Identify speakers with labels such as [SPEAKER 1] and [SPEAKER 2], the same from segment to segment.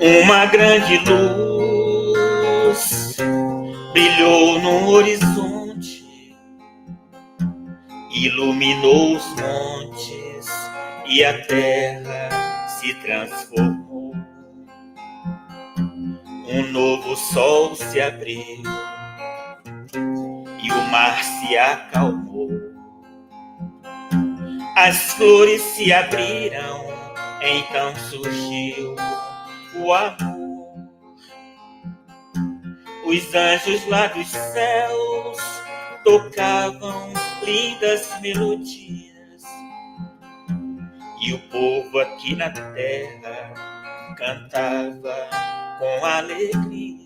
[SPEAKER 1] Uma grande luz brilhou no horizonte, iluminou os montes e a terra se transformou. Um novo sol se abriu e o mar se acalmou. As flores se abriram, então surgiu o amor. Os anjos lá dos céus tocavam lindas melodias e o povo aqui na terra cantava com alegria.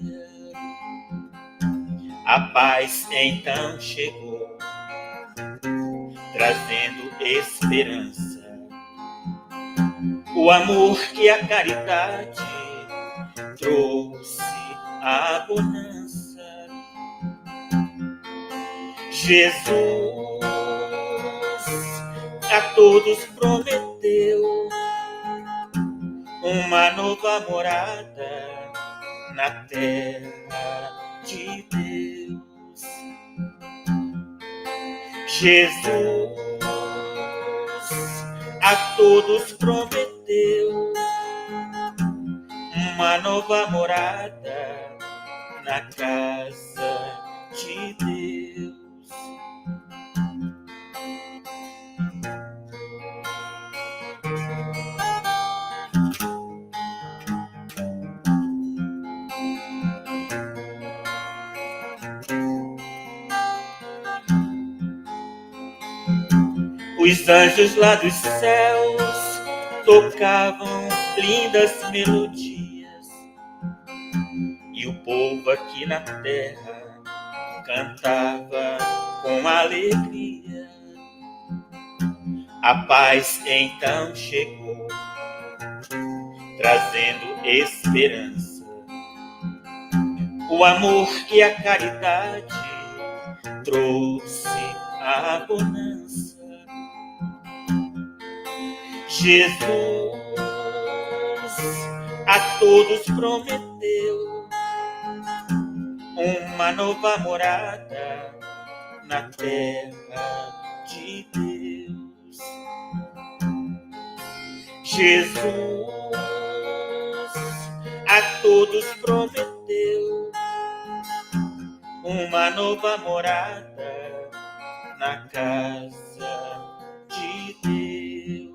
[SPEAKER 1] A paz então chegou, trazendo esperança. O amor que a caridade trouxe a bonança. Jesus a todos prometeu uma nova morada na terra de Deus. Jesus a todos prometeu uma nova morada na casa de Deus. Os anjos lá dos céus tocavam lindas melodias e o povo aqui na terra cantava com alegria. A paz então chegou, trazendo esperança. O amor que a caridade trouxe a bonança. Jesus a todos prometeu uma nova morada na terra de Deus. Jesus a todos prometeu uma nova morada na casa de Deus.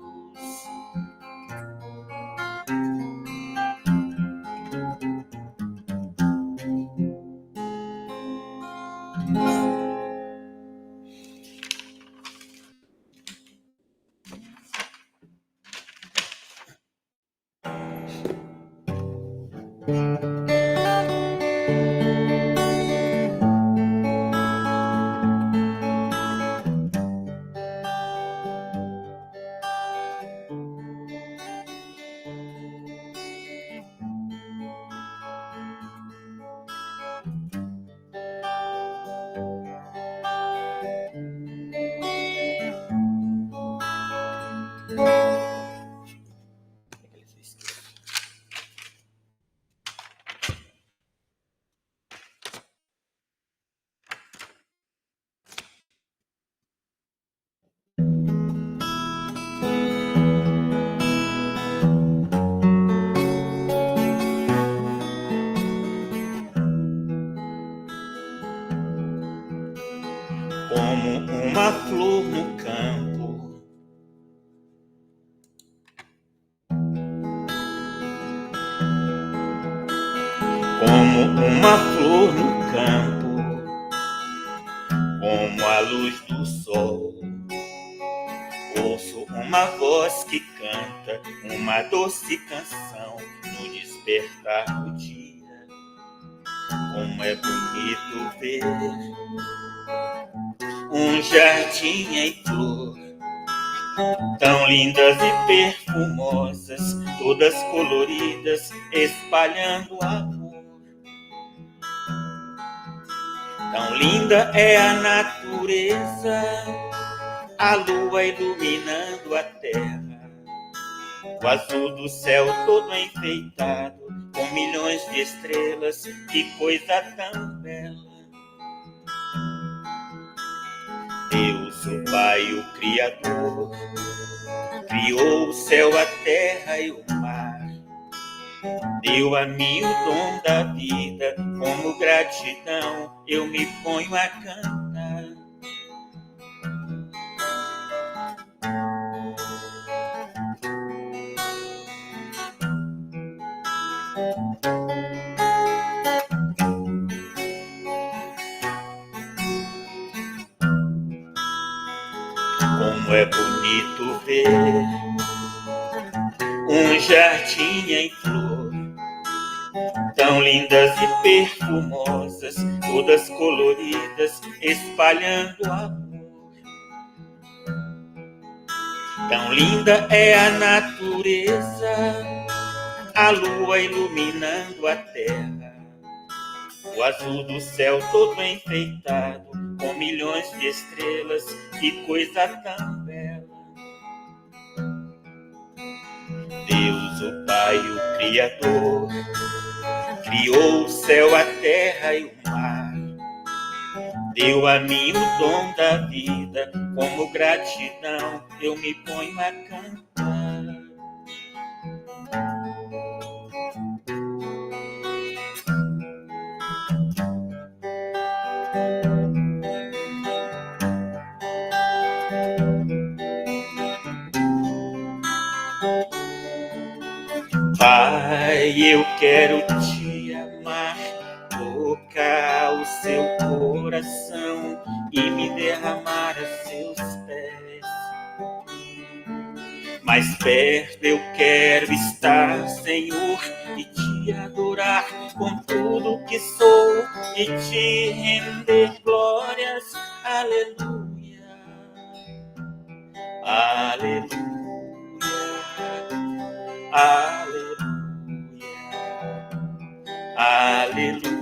[SPEAKER 1] Como uma flor no campo, como uma flor no campo, como a luz do sol. Ouço uma voz que canta uma doce canção no despertar do dia. Como é bonito ver um jardim em flor, tão lindas e perfumosas, todas coloridas, espalhando amor. Tão linda é a natureza, a lua iluminando a terra, o azul do céu todo enfeitado com milhões de estrelas, que coisa tão bela. Deus, o Pai, o Criador, criou o céu, a terra e o mar, deu a mim o dom da vida, como gratidão eu me ponho a cantar. Como é bonito ver um jardim em flor, tão lindas e perfumosas, todas coloridas, espalhando amor. Tão linda é a natureza, a lua iluminando a terra, o azul do céu todo enfeitado com milhões de estrelas, que coisa tão bela. Deus, o Pai, o Criador, criou o céu, a terra e o mar, deu a mim o dom da vida, como gratidão eu me ponho a cantar. Pai, eu quero te amar, tocar o seu coração e me derramar a seus pés. Mais perto eu quero estar, Senhor, e te adorar com tudo que sou e te render glórias. Aleluia, aleluia, aleluia, aleluia,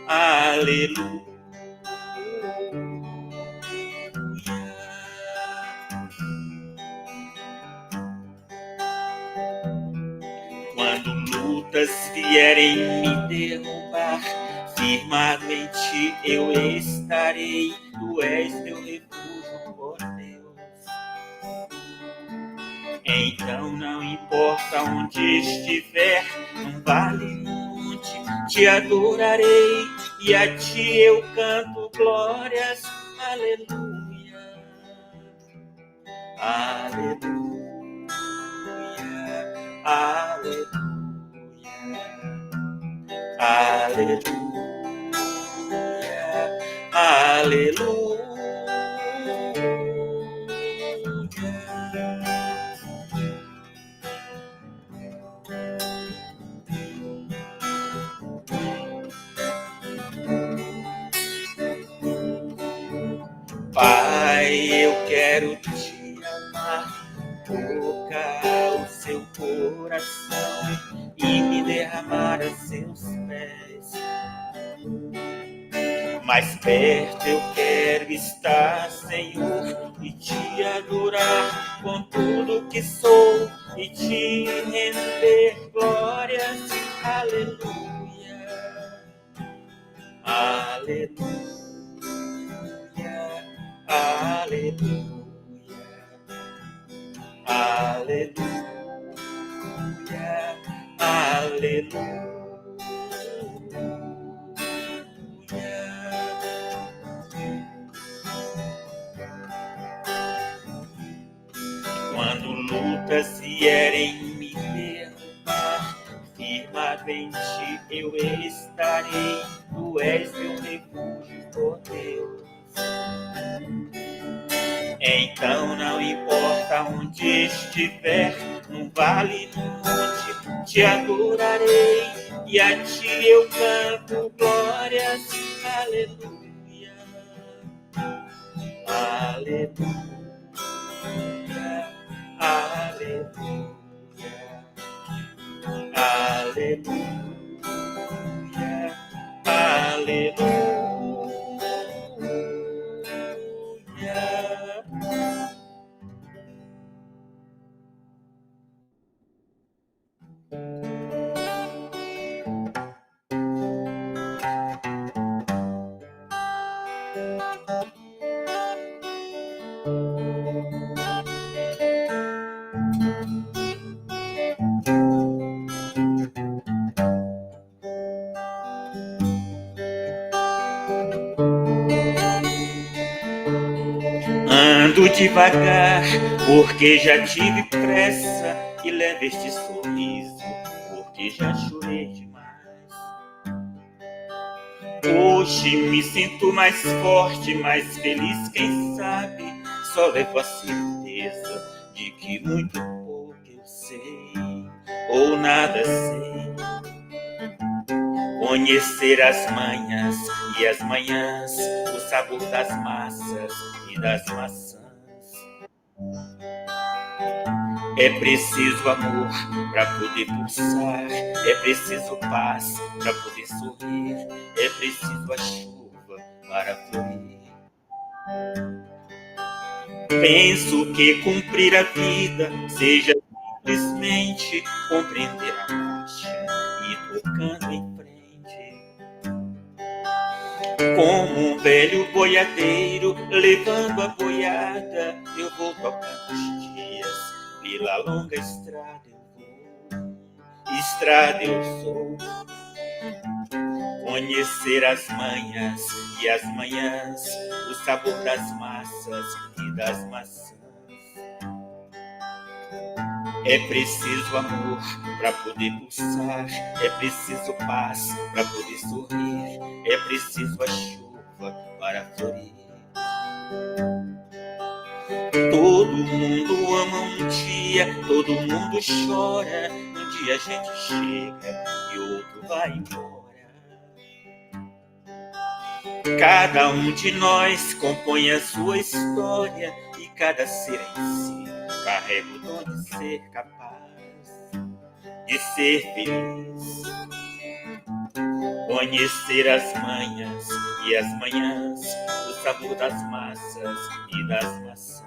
[SPEAKER 1] aleluia. Quando lutas vierem me derrubar, firmado em ti eu estarei. Tu és meu refúgio, ó Deus. Então não importa onde estiver, num vale, num monte, te adorarei, e a ti eu canto glórias. Aleluia, aleluia, aleluia, aleluia, aleluia. Pai, eu quero te amar, tocar o seu coração e me derramar a seus pés. Mais perto eu quero estar, Senhor, e te adorar com tudo que sou e te render glórias. Aleluia, aleluia, aleluia, aleluia, aleluia. Quando lutas vierem me derrubar, firmado em ti eu estarei. Tu és meu refúgio, ó Deus. Então não importa onde estiver, num vale, num monte, te adorarei, e a ti eu canto glórias. Aleluia, aleluia, aleluia, aleluia, aleluia. aleluia. Ando devagar, porque já tive pressa, e levo este sorriso, porque já chorei demais. Hoje me sinto mais forte, mais feliz, quem sabe, só levo a certeza de que muito pouco eu sei, ou nada sei. Conhecer as manhas e as manhãs, o sabor das massas e das maçãs. É preciso amor para poder pulsar, é preciso paz para poder sorrir, é preciso a chuva para florir. Penso que cumprir a vida seja simplesmente compreender a marcha e tocando em frente. Como um velho boiadeiro levando a boiada, eu vou tocando os dias pela longa estrada. Eu vou, estrada eu sou. Conhecer as manhas e as manhãs, o sabor das massas e das maçãs. É preciso amor para poder pulsar, é preciso paz para poder sorrir, é preciso a chuva para florir. Todo mundo ama um dia, todo mundo chora, um dia a gente chega e outro vai embora. Cada um de nós compõe a sua história e cada ser em si carrega o dom de ser capaz de ser feliz. Conhecer as manhas e as manhãs, o sabor das massas e das maçãs.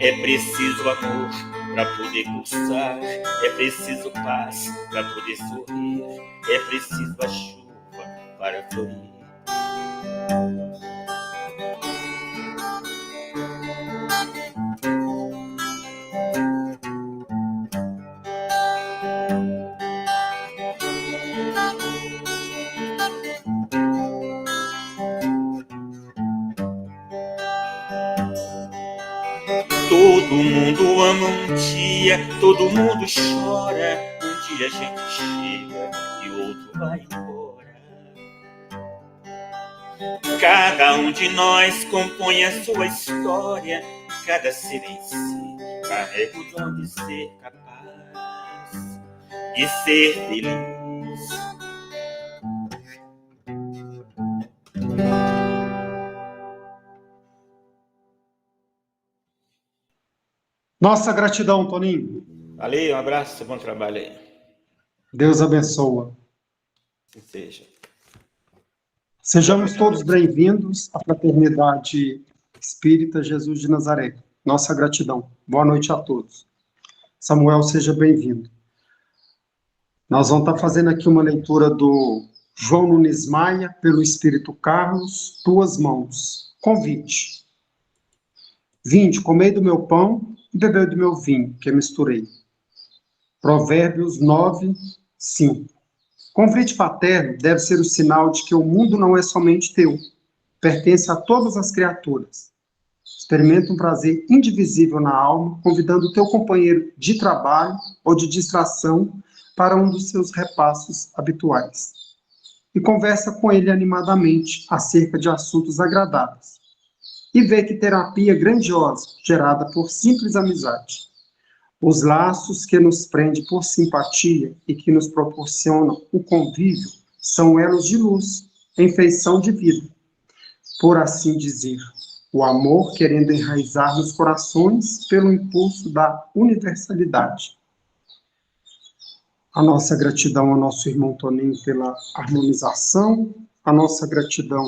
[SPEAKER 1] É preciso amor para poder pulsar, é preciso paz para poder sorrir, é preciso a chuva para florir. Todo mundo ama um dia, todo mundo chora, um dia a gente chega e o outro vai embora. Cada um de nós compõe a sua história, cada ser em si carrega o dom de ser capaz de ser feliz.
[SPEAKER 2] Nossa gratidão, Toninho.
[SPEAKER 1] Valeu, um abraço, bom trabalho aí.
[SPEAKER 2] Deus abençoa.
[SPEAKER 1] Que seja.
[SPEAKER 2] Sejamos todos bem-vindos à Fraternidade Espírita Jesus de Nazaré. Nossa gratidão. Boa noite a todos. Samuel, seja bem-vindo. Nós vamos estar fazendo aqui uma leitura do João Nunes Maia, pelo Espírito Carlos, Tuas Mãos. Convite. Vinde, comei do meu pão e bebei do meu vinho, que misturei. Provérbios 9, 5. Convite fraterno deve ser o sinal de que o mundo não é somente teu, pertence a todas as criaturas. Experimenta um prazer indivisível na alma, convidando o teu companheiro de trabalho ou de distração para um dos seus repassos habituais. E conversa com ele animadamente acerca de assuntos agradáveis. E vê que terapia grandiosa, gerada por simples amizade. Os laços que nos prendem por simpatia e que nos proporcionam o convívio são elos de luz, em feição de vida. Por assim dizer, o amor querendo enraizar nos corações pelo impulso da universalidade. A nossa gratidão ao nosso irmão Toninho pela harmonização, a nossa gratidão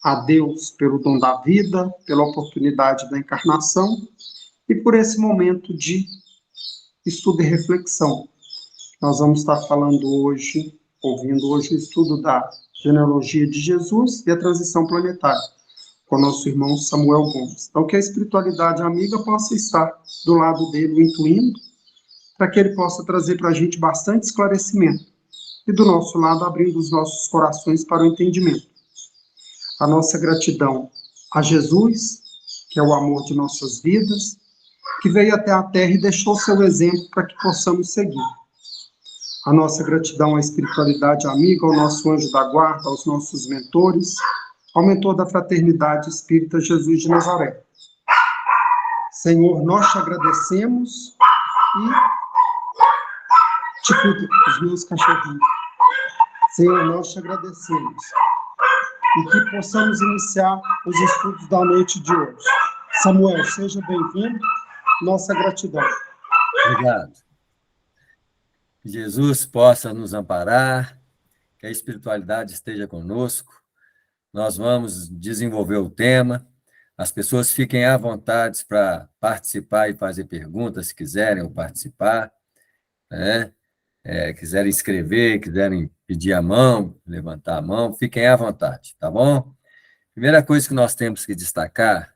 [SPEAKER 2] a Deus pelo dom da vida, pela oportunidade da encarnação e por esse momento de estudo e reflexão. Nós vamos estar falando hoje, ouvindo hoje o estudo da genealogia de Jesus e a transição planetária, com o nosso irmão Samuel Gomes. Então, que a espiritualidade amiga possa estar do lado dele, o intuindo, para que ele possa trazer para a gente bastante esclarecimento. E do nosso lado, abrindo os nossos corações para o entendimento. A nossa gratidão a Jesus, que é o amor de nossas vidas, que veio até a Terra e deixou seu exemplo para que possamos seguir. A nossa gratidão à espiritualidade amiga, ao nosso anjo da guarda, aos nossos mentores, ao mentor da fraternidade espírita Jesus de Nazaré. Senhor, nós te agradecemos e te cuida os meus cachorrinhos. Senhor, nós te agradecemos e que possamos iniciar os estudos da noite de hoje. Samuel, seja bem-vindo. Nossa gratidão.
[SPEAKER 3] Obrigado. Que Jesus possa nos amparar, que a espiritualidade esteja conosco. Nós vamos desenvolver o tema. As pessoas fiquem à vontade para participar e fazer perguntas, se quiserem ou participar, né? Quiserem escrever, quiserem pedir a mão, levantar a mão, fiquem à vontade, tá bom? Primeira coisa que nós temos que destacar,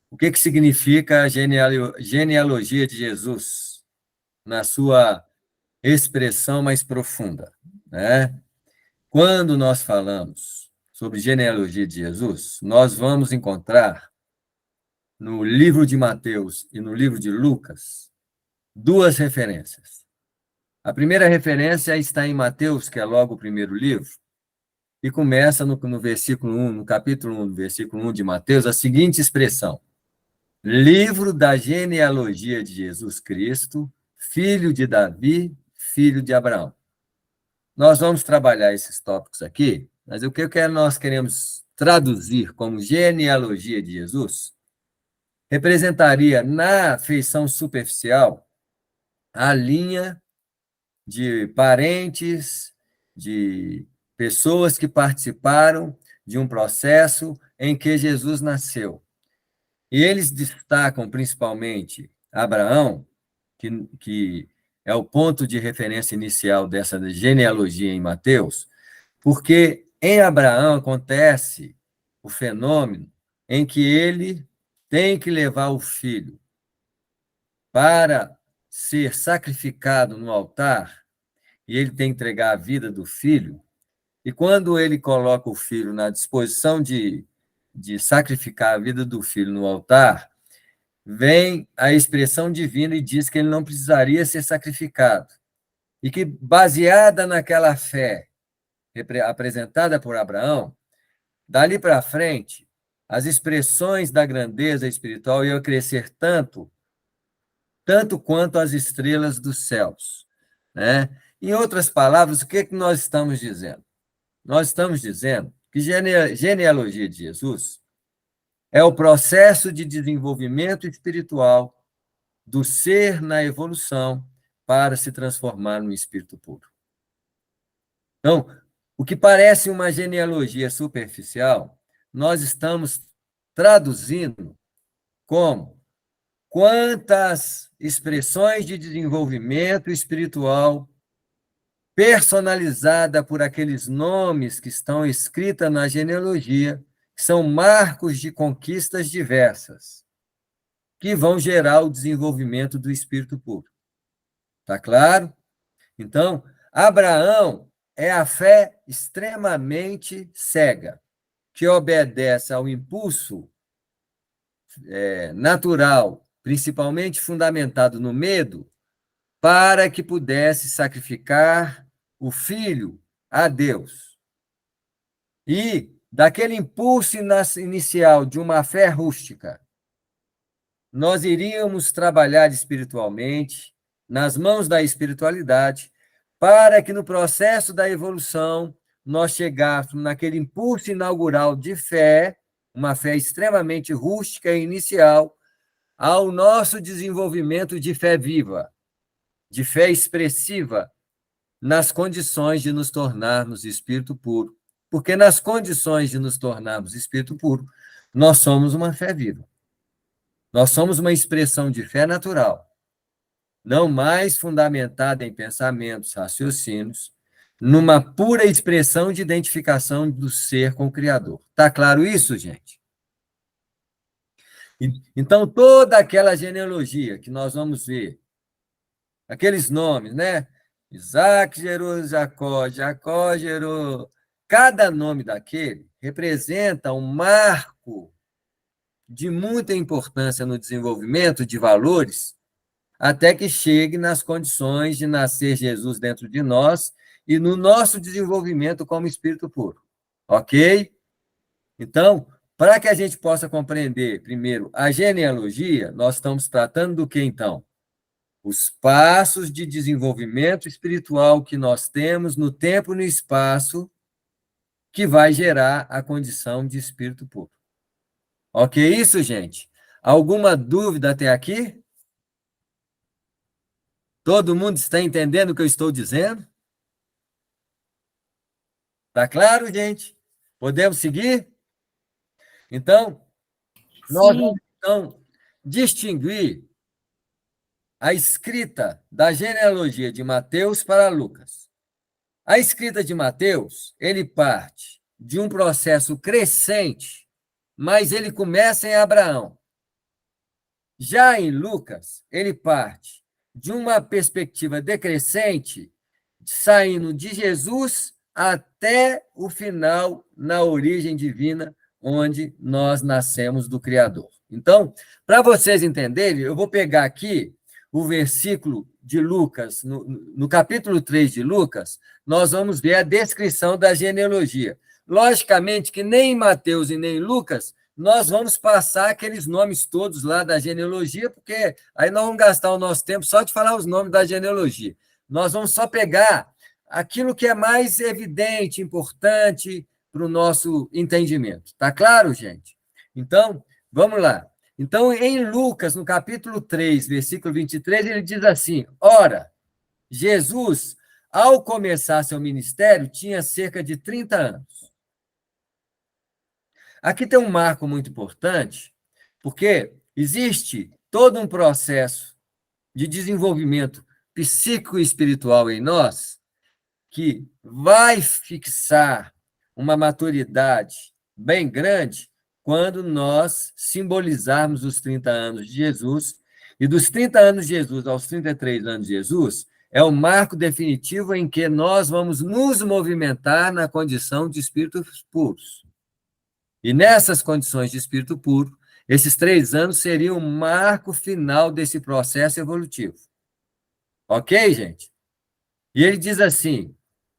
[SPEAKER 3] o que significa a genealogia de Jesus, na sua expressão mais profunda, né? Quando nós falamos sobre genealogia de Jesus, nós vamos encontrar no livro de Mateus e no livro de Lucas duas referências. A primeira referência está em Mateus, que é logo o primeiro livro, e começa no versículo 1, no capítulo 1, versículo 1 de Mateus, a seguinte expressão: livro da genealogia de Jesus Cristo, filho de Davi, filho de Abraão. Nós vamos trabalhar esses tópicos aqui, mas o que nós queremos traduzir como genealogia de Jesus representaria, na feição superficial, a linha de parentes, de pessoas que participaram de um processo em que Jesus nasceu. E eles destacam principalmente Abraão, que é o ponto de referência inicial dessa genealogia em Mateus, porque em Abraão acontece o fenômeno em que ele tem que levar o filho para ser sacrificado no altar, e ele tem que entregar a vida do filho, e quando ele coloca o filho na disposição de sacrificar a vida do filho no altar, vem a expressão divina e diz que ele não precisaria ser sacrificado, e que, baseada naquela fé apresentada por Abraão, dali para frente, as expressões da grandeza espiritual iam crescer tanto quanto as estrelas dos céus, né? Em outras palavras, o que nós estamos dizendo? Nós estamos dizendo que genealogia de Jesus é o processo de desenvolvimento espiritual do ser na evolução para se transformar no espírito puro. Então, o que parece uma genealogia superficial, nós estamos traduzindo como quantas expressões de desenvolvimento espiritual personalizada por aqueles nomes que estão escritos na genealogia, que são marcos de conquistas diversas, que vão gerar o desenvolvimento do espírito puro. Tá claro? Então, Abraão é a fé extremamente cega, que obedece ao impulso natural, principalmente fundamentado no medo, para que pudesse sacrificar o filho a Deus. E, daquele impulso inicial de uma fé rústica, nós iríamos trabalhar espiritualmente, nas mãos da espiritualidade, para que no processo da evolução nós chegássemos naquele impulso inaugural de fé, uma fé extremamente rústica e inicial, ao nosso desenvolvimento de fé viva, de fé expressiva, nas condições de nos tornarmos espírito puro. Porque nas condições de nos tornarmos espírito puro, nós somos uma fé viva. Nós somos uma expressão de fé natural, não mais fundamentada em pensamentos, raciocínios, numa pura expressão de identificação do ser com o Criador. Está claro isso, gente? Então, toda aquela genealogia que nós vamos ver, aqueles nomes, né? Isaac gerou Jacó, Jacó gerou... Cada nome daquele representa um marco de muita importância no desenvolvimento de valores, até que chegue nas condições de nascer Jesus dentro de nós e no nosso desenvolvimento como espírito puro. Ok? Então, para que a gente possa compreender, primeiro, a genealogia, nós estamos tratando do que, então? Os passos de desenvolvimento espiritual que nós temos no tempo e no espaço que vai gerar a condição de espírito puro. Ok isso, gente? Alguma dúvida até aqui? Todo mundo está entendendo o que eu estou dizendo? Está claro, gente? Podemos seguir? Então, nós vamos então distinguir a escrita da genealogia de Mateus para Lucas. A escrita de Mateus, ele parte de um processo crescente, mas ele começa em Abraão. Já em Lucas, ele parte de uma perspectiva decrescente, saindo de Jesus até o final, na origem divina, onde nós nascemos do Criador. Então, para vocês entenderem, eu vou pegar aqui o versículo de Lucas, no capítulo 3 de Lucas, nós vamos ver a descrição da genealogia. Logicamente que nem em Mateus e nem em Lucas, nós vamos passar aqueles nomes todos lá da genealogia, porque aí nós vamos gastar o nosso tempo só de falar os nomes da genealogia. Nós vamos só pegar aquilo que é mais evidente, importante para o nosso entendimento. Está claro, gente? Então, vamos lá. Então, em Lucas, no capítulo 3, versículo 23, ele diz assim: ora, Jesus, ao começar seu ministério, tinha cerca de 30 anos. Aqui tem um marco muito importante, porque existe todo um processo de desenvolvimento psíquico e espiritual em nós que vai fixar uma maturidade bem grande quando nós simbolizarmos os 30 anos de Jesus, e dos 30 anos de Jesus aos 33 anos de Jesus, é o marco definitivo em que nós vamos nos movimentar na condição de espíritos puros. E nessas condições de espírito puro, esses 3 anos seriam o marco final desse processo evolutivo. Ok, gente? E ele diz assim,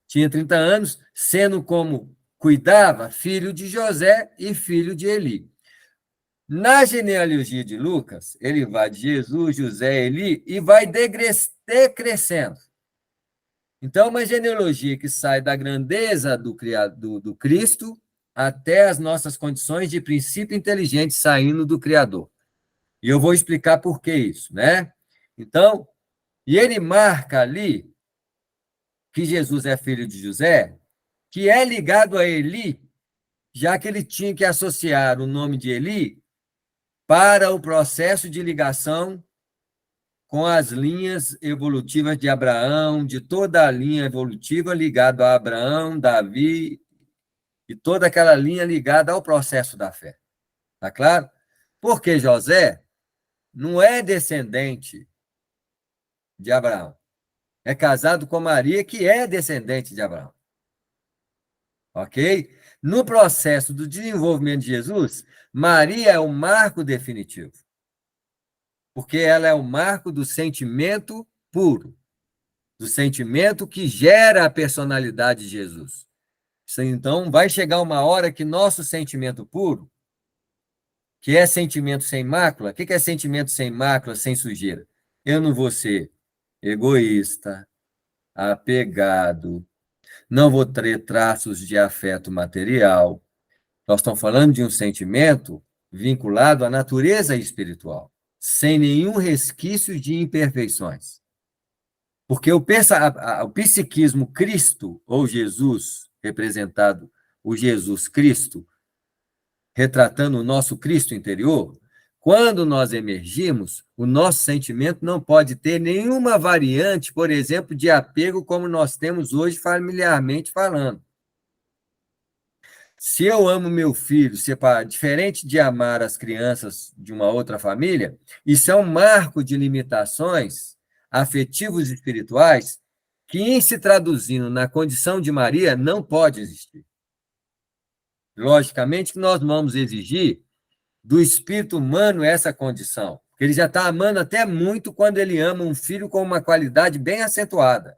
[SPEAKER 3] tinha 30 anos, sendo como cuidava, filho de José e filho de Eli. Na genealogia de Lucas, ele vai de Jesus, José, Eli, e vai decrescendo. Então, uma genealogia que sai da grandeza do Cristo até as nossas condições de princípio inteligente saindo do Criador. E eu vou explicar por que isso, né? Então, e ele marca ali que Jesus é filho de José, que é ligado a Eli, já que ele tinha que associar o nome de Eli para o processo de ligação com as linhas evolutivas de Abraão, de toda a linha evolutiva ligada a Abraão, Davi, e toda aquela linha ligada ao processo da fé. Tá claro? Porque José não é descendente de Abraão. É casado com Maria, que é descendente de Abraão. Ok? No processo do desenvolvimento de Jesus, Maria é o marco definitivo. Porque ela é o marco do sentimento puro, do sentimento que gera a personalidade de Jesus. Então, vai chegar uma hora que nosso sentimento puro, que é sentimento sem mácula, o que é sentimento sem mácula, sem sujeira? Eu não vou ser egoísta, apegado, não vou ter traços de afeto material. Nós estamos falando de um sentimento vinculado à natureza espiritual, sem nenhum resquício de imperfeições. Porque o psiquismo Cristo, ou Jesus, representado, o Jesus Cristo, retratando o nosso Cristo interior, quando nós emergimos, o nosso sentimento não pode ter nenhuma variante, por exemplo, de apego como nós temos hoje familiarmente falando. Se eu amo meu filho, diferente de amar as crianças de uma outra família, isso é um marco de limitações afetivos e espirituais que, em se traduzindo na condição de Maria, não pode existir. Logicamente que nós vamos exigir do espírito humano essa condição, porque ele já está amando até muito quando ele ama um filho com uma qualidade bem acentuada.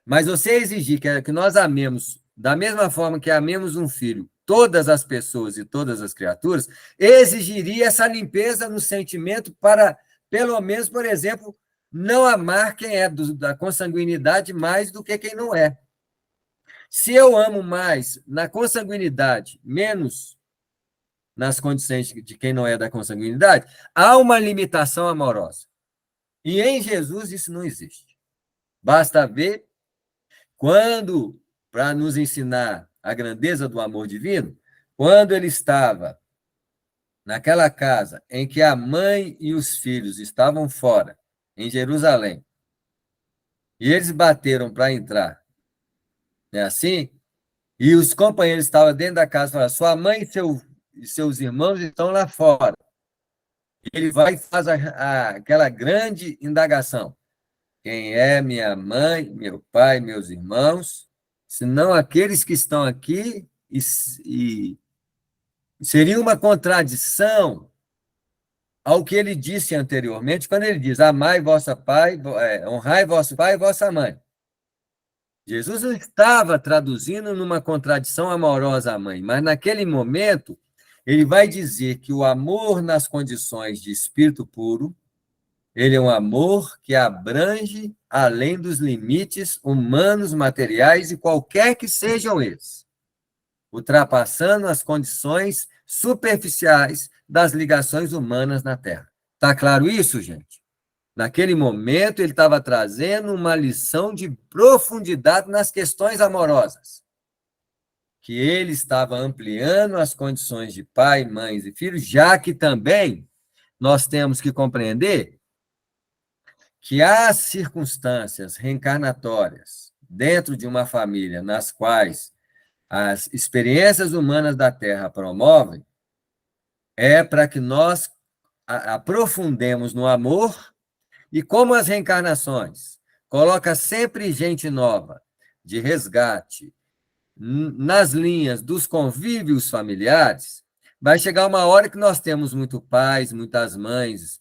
[SPEAKER 3] Mas você exigir que nós amemos da mesma forma que amemos um filho, todas as pessoas e todas as criaturas, exigiria essa limpeza no sentimento para, pelo menos, por exemplo, não amar quem é da consanguinidade mais do que quem não é. Se eu amo mais na consanguinidade, menos nas condições de quem não é da consanguinidade, há uma limitação amorosa. E em Jesus isso não existe. Basta ver quando, para nos ensinar a grandeza do amor divino, quando ele estava naquela casa em que a mãe e os filhos estavam fora, em Jerusalém, e eles bateram para entrar, não é assim? E os companheiros estavam dentro da casa e falaram: sua mãe e seus irmãos estão lá fora. Ele vai e faz aquela grande indagação: quem é minha mãe, meu pai, meus irmãos, senão aqueles que estão aqui, e seria uma contradição ao que ele disse anteriormente, quando ele diz: amai vosso pai, honrai vosso pai e vossa mãe. Jesus não estava traduzindo numa contradição amorosa à mãe, mas naquele momento ele vai dizer que o amor nas condições de espírito puro, ele é um amor que abrange além dos limites humanos, materiais e qualquer que sejam eles, ultrapassando as condições superficiais das ligações humanas na Terra. Está claro isso, gente? Naquele momento, ele estava trazendo uma lição de profundidade nas questões amorosas, que ele estava ampliando as condições de pai, mães e filhos, já que também nós temos que compreender que há circunstâncias reencarnatórias dentro de uma família nas quais as experiências humanas da Terra promovem, é para que nós aprofundemos no amor. E como as reencarnações coloca sempre gente nova de resgate nas linhas dos convívios familiares, vai chegar uma hora que nós temos muitos pais, muitas mães,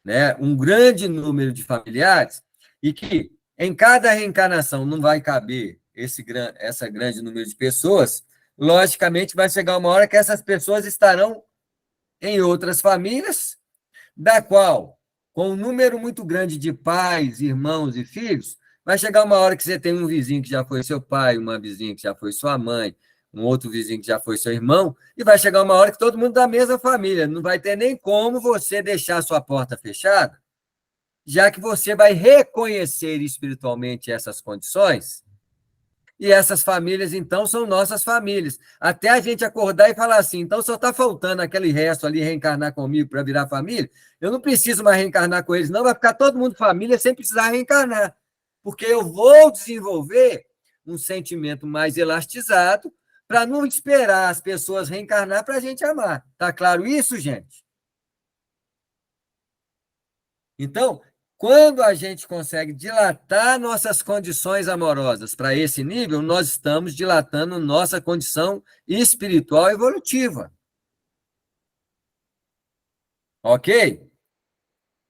[SPEAKER 3] né, um grande número de familiares, e que em cada reencarnação não vai caber essa grande número de pessoas, logicamente vai chegar uma hora que essas pessoas estarão em outras famílias, da qual, com um número muito grande de pais, irmãos e filhos, vai chegar uma hora que você tem um vizinho que já foi seu pai, uma vizinha que já foi sua mãe, um outro vizinho que já foi seu irmão, e vai chegar uma hora que todo mundo da mesma família. Não vai ter nem como você deixar sua porta fechada, já que você vai reconhecer espiritualmente essas condições, e essas famílias, então, são nossas famílias. Até a gente acordar e falar assim: então só está faltando aquele resto ali reencarnar comigo para virar família, eu não preciso mais reencarnar com eles, não, vai ficar todo mundo família sem precisar reencarnar, porque eu vou desenvolver um sentimento mais elastizado para não esperar as pessoas reencarnar para a gente amar. Está claro isso, gente? Então, quando a gente consegue dilatar nossas condições amorosas para esse nível, nós estamos dilatando nossa condição espiritual evolutiva. Ok?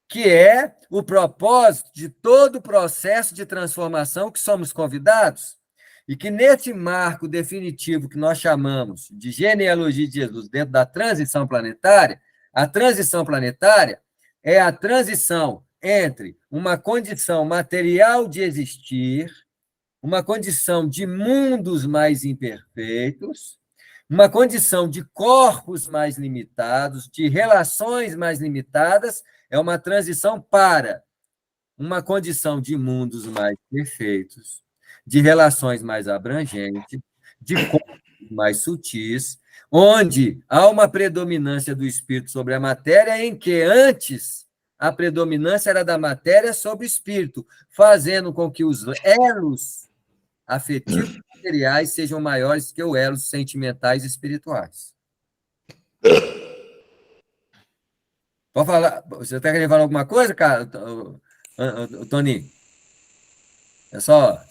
[SPEAKER 3] Que é o propósito de todo o processo de transformação que somos convidados, e que nesse marco definitivo que nós chamamos de genealogia de Jesus dentro da transição planetária, a transição planetária é a transição entre uma condição material de existir, uma condição de mundos mais imperfeitos, uma condição de corpos mais limitados, de relações mais limitadas, é uma transição para uma condição de mundos mais perfeitos, de relações mais abrangentes, de contas mais sutis, onde há uma predominância do espírito sobre a matéria, em que antes a predominância era da matéria sobre o espírito, fazendo com que os elos afetivos e materiais sejam maiores que os elos sentimentais e espirituais. Pode falar? Você está querendo falar alguma coisa, cara, Toninho? É só.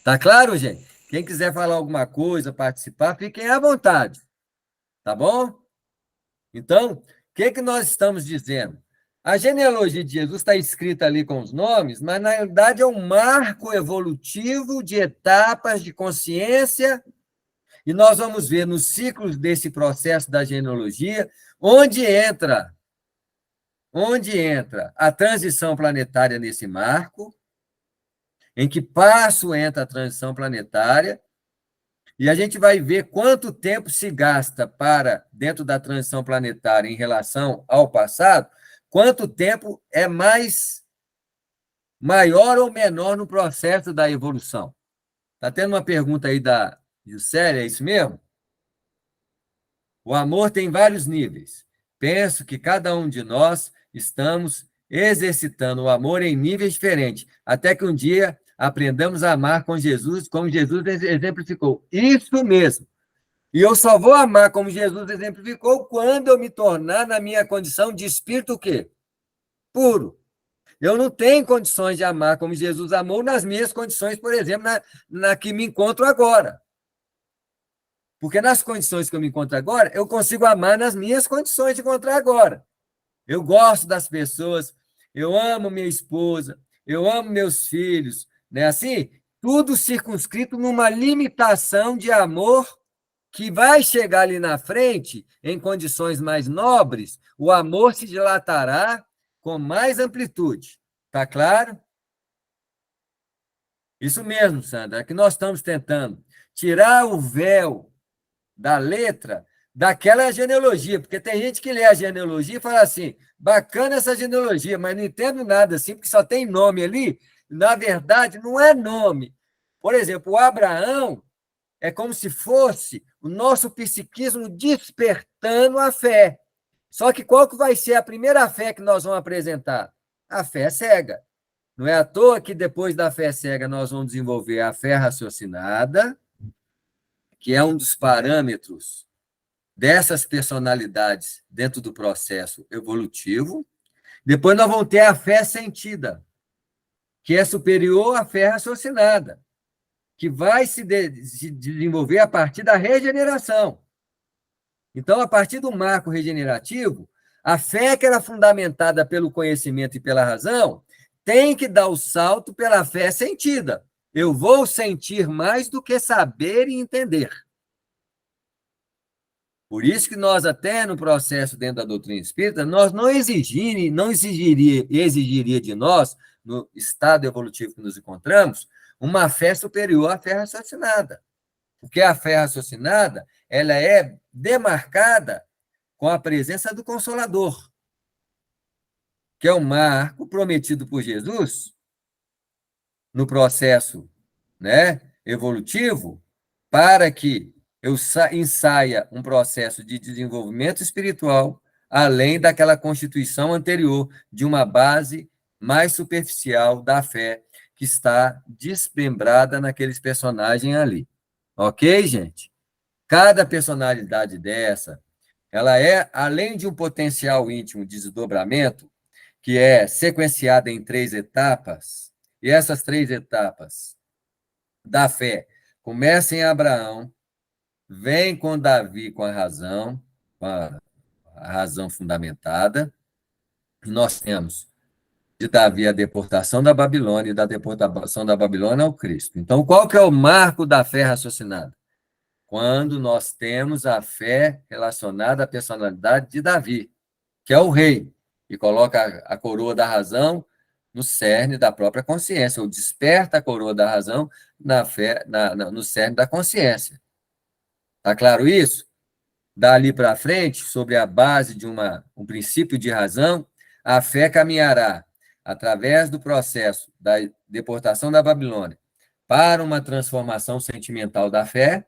[SPEAKER 3] Tá claro, gente? Quem quiser falar alguma coisa, participar, fiquem à vontade. Tá bom? Então, o que nós estamos dizendo? A genealogia de Jesus está escrita ali com os nomes, mas, na realidade, é um marco evolutivo de etapas de consciência, e nós vamos ver nos ciclos desse processo da genealogia, onde entra a transição planetária nesse marco, em que passo entra a transição planetária, e a gente vai ver quanto tempo se gasta para, dentro da transição planetária, em relação ao passado, quanto tempo é maior ou menor no processo da evolução. Está tendo uma pergunta aí da Juscelia, é isso mesmo? O amor tem vários níveis. Penso que cada um de nós estamos exercitando o amor em níveis diferentes, até que um dia aprendamos a amar com Jesus, como Jesus exemplificou. Isso mesmo. E eu só vou amar como Jesus exemplificou quando eu me tornar na minha condição de espírito o quê? Puro. Eu não tenho condições de amar como Jesus amou nas minhas condições, por exemplo, na que me encontro agora. Porque nas condições que eu me encontro agora, eu consigo amar nas minhas condições de encontrar agora. Eu gosto das pessoas, eu amo minha esposa, eu amo meus filhos, né? Assim, tudo circunscrito numa limitação de amor que vai chegar ali na frente, em condições mais nobres, o amor se dilatará com mais amplitude. Tá claro? Isso mesmo, Sandra, é que nós estamos tentando tirar o véu da letra daquela genealogia, porque tem gente que lê a genealogia e fala assim, bacana essa genealogia, mas não entendo nada assim, porque só tem nome ali, na verdade não é nome. Por exemplo, o Abraão é como se fosse o nosso psiquismo despertando a fé. Só que qual que vai ser a primeira fé que nós vamos apresentar? A fé cega. Não é à toa que depois da fé cega nós vamos desenvolver a fé raciocinada, que é um dos parâmetros dessas personalidades dentro do processo evolutivo. Depois nós vamos ter a fé sentida, que é superior à fé raciocinada, que vai se desenvolver a partir da regeneração. Então, a partir do marco regenerativo, a fé que era fundamentada pelo conhecimento e pela razão tem que dar o salto pela fé sentida. Eu vou sentir mais do que saber e entender. Por isso que nós, até no processo dentro da doutrina espírita, nós não exigiria de nós, no estado evolutivo que nos encontramos, uma fé superior à fé raciocinada. Porque a fé raciocinada, ela é demarcada com a presença do Consolador, que é o marco prometido por Jesus no processo, né, evolutivo, para que eu ensaia um processo de desenvolvimento espiritual além daquela constituição anterior de uma base mais superficial da fé que está desmembrada naqueles personagens ali. Ok, gente? Cada personalidade dessa, ela é, além de um potencial íntimo de desdobramento, que é sequenciada em 3 etapas, e essas 3 etapas da fé começam em Abraão, vem com Davi com a razão fundamentada. Nós temos de Davi a deportação da Babilônia e da deportação da Babilônia ao Cristo. Então, qual que é o marco da fé raciocinada? Quando nós temos a fé relacionada à personalidade de Davi, que é o rei, e coloca a coroa da razão no cerne da própria consciência, ou desperta a coroa da razão no cerne da consciência. Está claro isso? Dali para frente, sobre a base de um princípio de razão, a fé caminhará através do processo da deportação da Babilônia, para uma transformação sentimental da fé,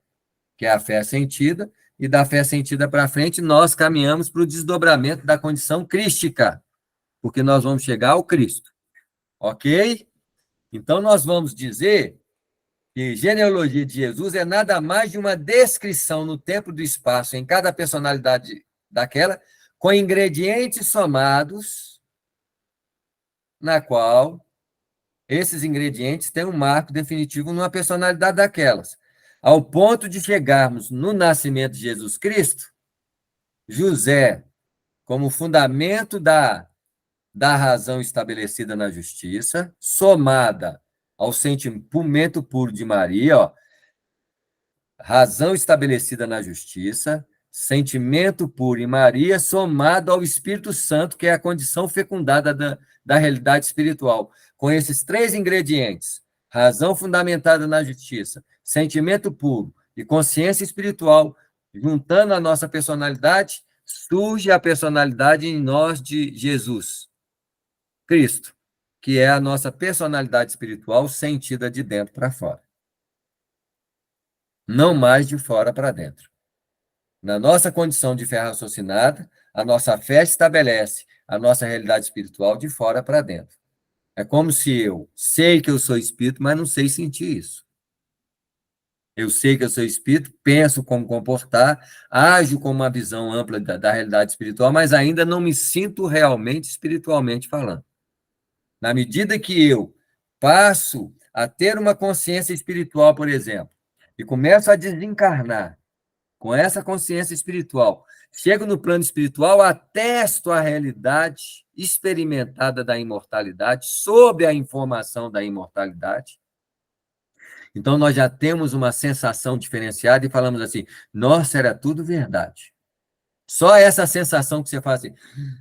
[SPEAKER 3] que é a fé sentida, e da fé sentida para frente, nós caminhamos para o desdobramento da condição crística, porque nós vamos chegar ao Cristo. Ok? Então, nós vamos dizer que genealogia de Jesus é nada mais de uma descrição no tempo e do espaço, em cada personalidade daquela, com ingredientes somados, na qual esses ingredientes têm um marco definitivo numa personalidade daquelas. Ao ponto de chegarmos no nascimento de Jesus Cristo, José, como fundamento da razão estabelecida na justiça, somada ao sentimento puro de Maria, ó, razão estabelecida na justiça, sentimento puro em Maria, somado ao Espírito Santo, que é a condição fecundada da realidade espiritual. Com esses três ingredientes, razão fundamentada na justiça, sentimento puro e consciência espiritual, juntando a nossa personalidade, surge a personalidade em nós de Jesus, Cristo, que é a nossa personalidade espiritual sentida de dentro para fora. Não mais de fora para dentro. Na nossa condição de fé raciocinada, a nossa fé estabelece a nossa realidade espiritual de fora para dentro. É como se eu sei que eu sou espírito, mas não sei sentir isso. Eu sei que eu sou espírito, penso como comportar, ajo com uma visão ampla da realidade espiritual, mas ainda não me sinto realmente espiritualmente falando. Na medida que eu passo a ter uma consciência espiritual, por exemplo, e começo a desencarnar com essa consciência espiritual, chego no plano espiritual, atesto a realidade experimentada da imortalidade, sob a informação da imortalidade. Então, nós já temos uma sensação diferenciada e falamos assim, nossa, era tudo verdade. Só essa sensação que você faz assim,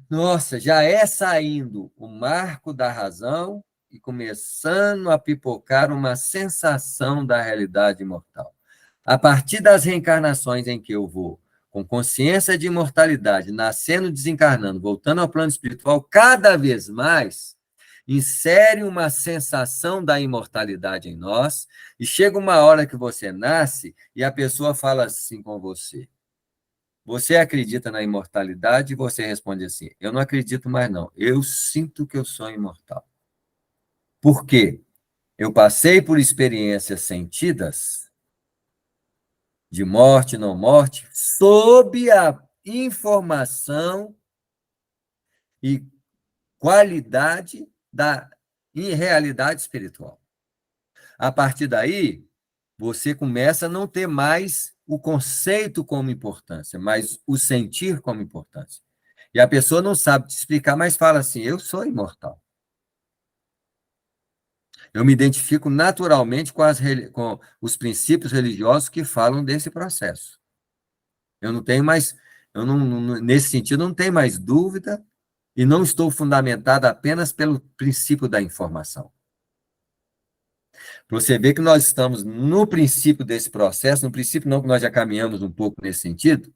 [SPEAKER 3] nossa, já é saindo o marco da razão e começando a pipocar uma sensação da realidade imortal. A partir das reencarnações em que eu vou, com consciência de imortalidade, nascendo, desencarnando, voltando ao plano espiritual, cada vez mais insere uma sensação da imortalidade em nós, e chega uma hora que você nasce e a pessoa fala assim com você, você acredita na imortalidade? E você responde assim, eu não acredito mais não, eu sinto que eu sou imortal. Por quê? Eu passei por experiências sentidas, de morte, não morte, sob a informação e qualidade da irrealidade espiritual. A partir daí, você começa a não ter mais o conceito como importância, mas o sentir como importância. E a pessoa não sabe te explicar, mas fala assim, eu sou imortal. Eu me identifico naturalmente com os princípios religiosos que falam desse processo. Eu não tenho mais, nesse sentido, não tenho mais dúvida e não estou fundamentado apenas pelo princípio da informação. Você vê que nós estamos no princípio desse processo, no princípio não que nós já caminhamos um pouco nesse sentido,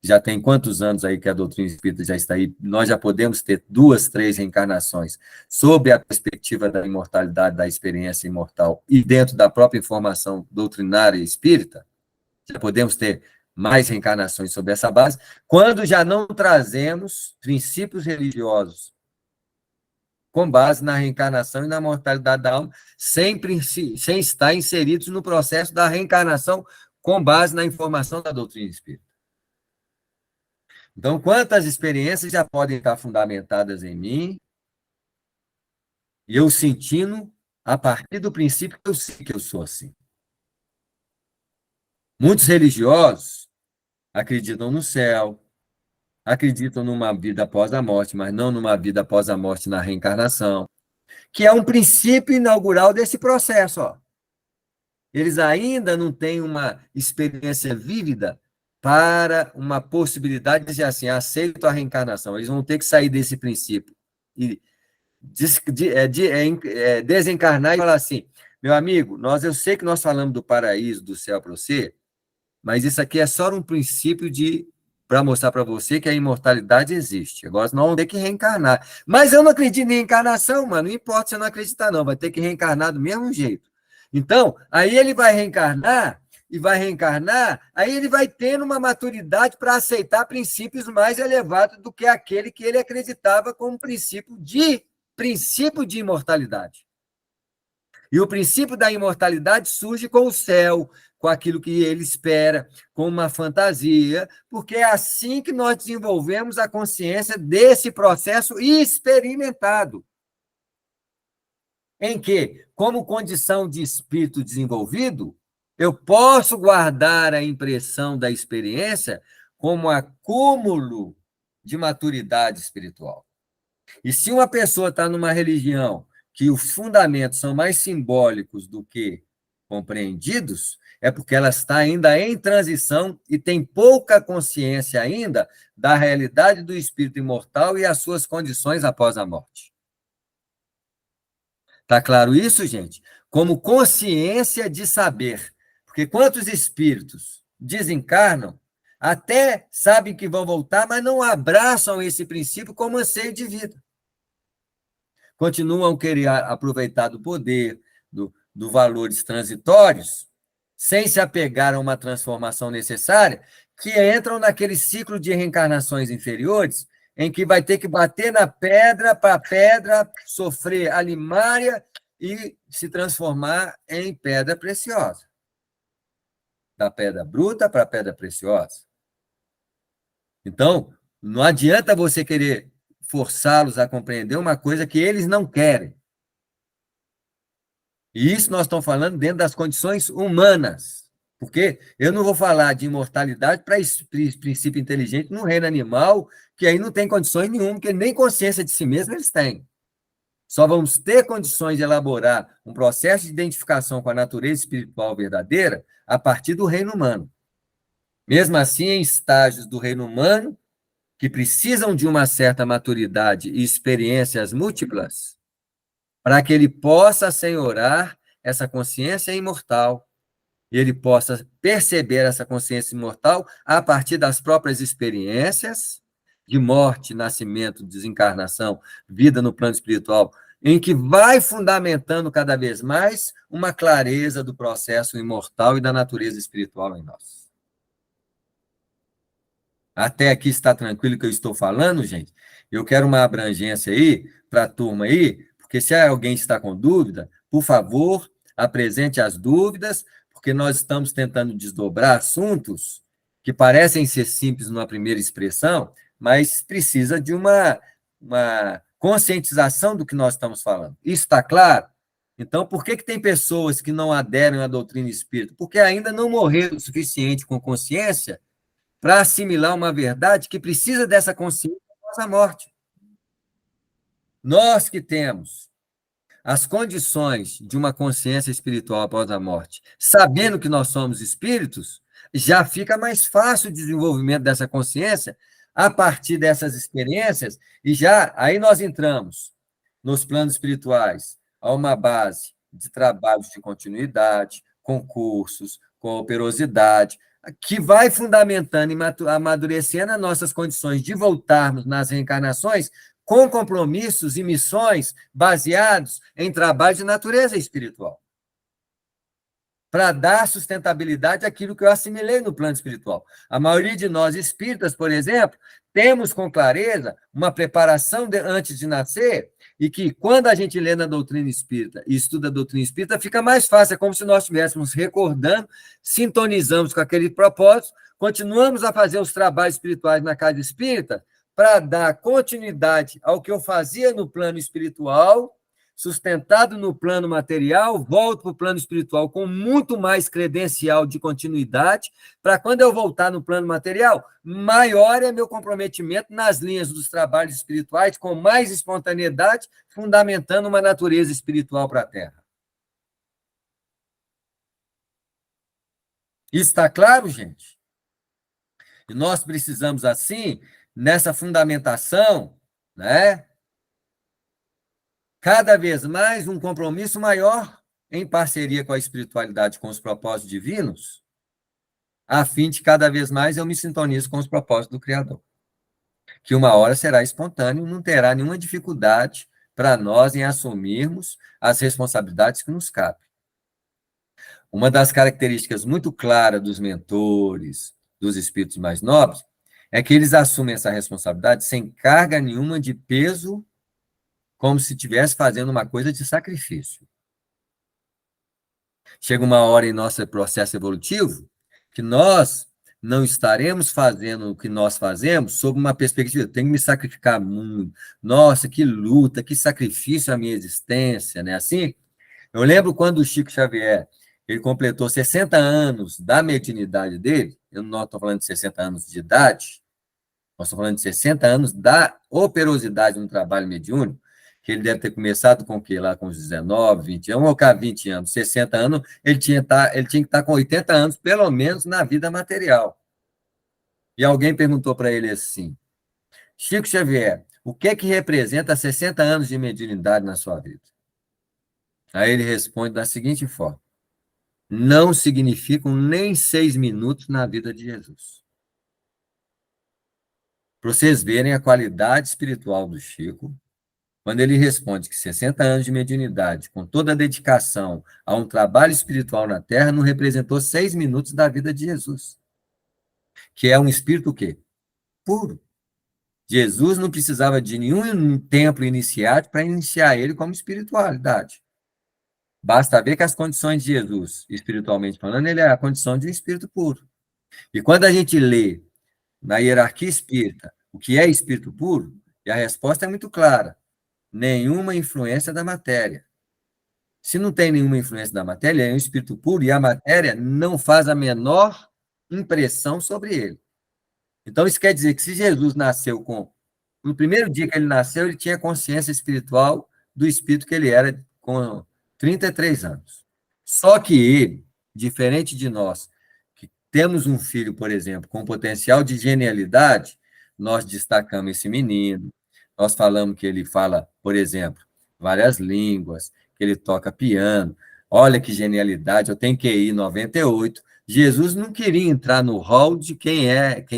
[SPEAKER 3] já tem quantos anos aí que a doutrina espírita já está aí, nós já podemos ter 2, 3 reencarnações sob a perspectiva da imortalidade, da experiência imortal e dentro da própria informação doutrinária espírita, já podemos ter mais reencarnações sobre essa base, quando já não trazemos princípios religiosos com base na reencarnação e na mortalidade da alma, sem estar inseridos no processo da reencarnação com base na informação da doutrina espírita. Então, quantas experiências já podem estar fundamentadas em mim, e eu sentindo a partir do princípio que eu sei que eu sou assim. Muitos religiosos acreditam no céu, acreditam numa vida após a morte, mas não numa vida após a morte na reencarnação, que é um princípio inaugural desse processo. Ó. Eles ainda não têm uma experiência vívida para uma possibilidade de dizer assim, aceito a reencarnação. Eles vão ter que sair desse princípio e desencarnar e falar assim, meu amigo, eu sei que nós falamos do paraíso, do céu para você, mas isso aqui é só um princípio de para mostrar para você que a imortalidade existe. Agora, nós vamos ter que reencarnar. Mas eu não acredito em reencarnação, mano. Não importa se você não acreditar, não. Vai ter que reencarnar do mesmo jeito. Então, aí ele vai reencarnar, e vai reencarnar, aí ele vai tendo uma maturidade para aceitar princípios mais elevados do que aquele que ele acreditava como princípio de imortalidade. E o princípio da imortalidade surge com o céu, com aquilo que ele espera, com uma fantasia, porque é assim que nós desenvolvemos a consciência desse processo experimentado. Em que, como condição de espírito desenvolvido, eu posso guardar a impressão da experiência como acúmulo de maturidade espiritual. E se uma pessoa está numa religião que os fundamentos são mais simbólicos do que compreendidos, é porque ela está ainda em transição e tem pouca consciência ainda da realidade do espírito imortal e as suas condições após a morte. Está claro isso, gente? Como consciência de saber. Porque quantos espíritos desencarnam, até sabem que vão voltar, mas não abraçam esse princípio como anseio de vida. Continuam a querer aproveitar do poder, do valores transitórios, sem se apegar a uma transformação necessária, que entram naquele ciclo de reencarnações inferiores, em que vai ter que bater na pedra para a pedra sofrer a limária e se transformar em pedra preciosa. Da pedra bruta para a pedra preciosa. Então, não adianta você querer forçá-los a compreender uma coisa que eles não querem. E isso nós estamos falando dentro das condições humanas. Porque eu não vou falar de imortalidade para princípio inteligente no reino animal, que aí não tem condições nenhuma, porque nem consciência de si mesmo eles têm. Só vamos ter condições de elaborar um processo de identificação com a natureza espiritual verdadeira a partir do reino humano. Mesmo assim, em estágios do reino humano, que precisam de uma certa maturidade e experiências múltiplas, para que ele possa assenhorar essa consciência imortal, e ele possa perceber essa consciência imortal a partir das próprias experiências de morte, nascimento, desencarnação, vida no plano espiritual, em que vai fundamentando cada vez mais uma clareza do processo imortal e da natureza espiritual em nós. Até aqui está tranquilo que eu estou falando, gente? Eu quero uma abrangência aí para a turma aí, porque se alguém está com dúvida, por favor, apresente as dúvidas, porque nós estamos tentando desdobrar assuntos que parecem ser simples numa primeira expressão, mas precisa de uma conscientização do que nós estamos falando. Isso está claro? Então, por que tem pessoas que não aderem à doutrina espírita? Porque ainda não morreram o suficiente com consciência para assimilar uma verdade que precisa dessa consciência após a morte. Nós que temos as condições de uma consciência espiritual após a morte, sabendo que nós somos espíritos, já fica mais fácil o desenvolvimento dessa consciência a partir dessas experiências, e já aí nós entramos nos planos espirituais a uma base de trabalhos de continuidade, concursos, com operosidade, que vai fundamentando e amadurecendo as nossas condições de voltarmos nas reencarnações com compromissos e missões baseados em trabalho de natureza espiritual, para dar sustentabilidade àquilo que eu assimilei no plano espiritual. A maioria de nós espíritas, por exemplo, temos com clareza uma preparação antes de nascer, e que quando a gente lê na doutrina espírita e estuda a doutrina espírita, fica mais fácil, é como se nós estivéssemos recordando, sintonizamos com aquele propósito, continuamos a fazer os trabalhos espirituais na casa espírita, para dar continuidade ao que eu fazia no plano espiritual, sustentado no plano material, volto para o plano espiritual com muito mais credencial de continuidade, para quando eu voltar no plano material, maior é meu comprometimento nas linhas dos trabalhos espirituais, com mais espontaneidade, fundamentando uma natureza espiritual para a Terra. Isso está claro, gente? E nós precisamos, assim, nessa fundamentação, né? Cada vez mais um compromisso maior em parceria com a espiritualidade, com os propósitos divinos, a fim de cada vez mais eu me sintonizo com os propósitos do Criador. Que uma hora será espontâneo, não terá nenhuma dificuldade para nós em assumirmos as responsabilidades que nos cabem. Uma das características muito claras dos mentores, dos espíritos mais nobres, é que eles assumem essa responsabilidade sem carga nenhuma de peso, como se estivesse fazendo uma coisa de sacrifício. Chega uma hora em nosso processo evolutivo que nós não estaremos fazendo o que nós fazemos sob uma perspectiva, eu tenho que me sacrificar muito, nossa, que luta, que sacrifício a minha existência, né? Assim, eu lembro quando o Chico Xavier, ele completou 60 anos da mediunidade dele, eu não estou falando de 60 anos de idade, nós estamos falando de 60 anos da operosidade no trabalho mediúnico, que ele deve ter começado com o quê? Lá com os 19, 20 anos, ou cá 20 anos, 60 anos, ele tinha que estar com 80 anos, pelo menos, na vida material. E alguém perguntou para ele assim, Chico Xavier, o que é que representa 60 anos de mediunidade na sua vida? Aí ele responde da seguinte forma, não significam nem 6 minutos na vida de Jesus. Para vocês verem a qualidade espiritual do Chico, quando ele responde que 60 anos de mediunidade, com toda a dedicação a um trabalho espiritual na Terra, não representou 6 minutos da vida de Jesus. Que é um espírito o quê? Puro. Jesus não precisava de nenhum templo iniciático para iniciar ele como espiritualidade. Basta ver que as condições de Jesus, espiritualmente falando, ele é a condição de um espírito puro. E quando a gente lê na hierarquia espírita o que é espírito puro, e a resposta é muito clara. Nenhuma influência da matéria. Se não tem nenhuma influência da matéria, é um espírito puro e a matéria não faz a menor impressão sobre ele. Então, isso quer dizer que se Jesus nasceu no primeiro dia que ele nasceu, ele tinha consciência espiritual do espírito que ele era com 33 anos. Só que ele, diferente de nós, que temos um filho, por exemplo, com potencial de genialidade, nós destacamos esse menino, nós falamos que ele fala, por exemplo, várias línguas, que ele toca piano. Olha que genialidade, eu tenho QI 98. Jesus não queria entrar no hall de quem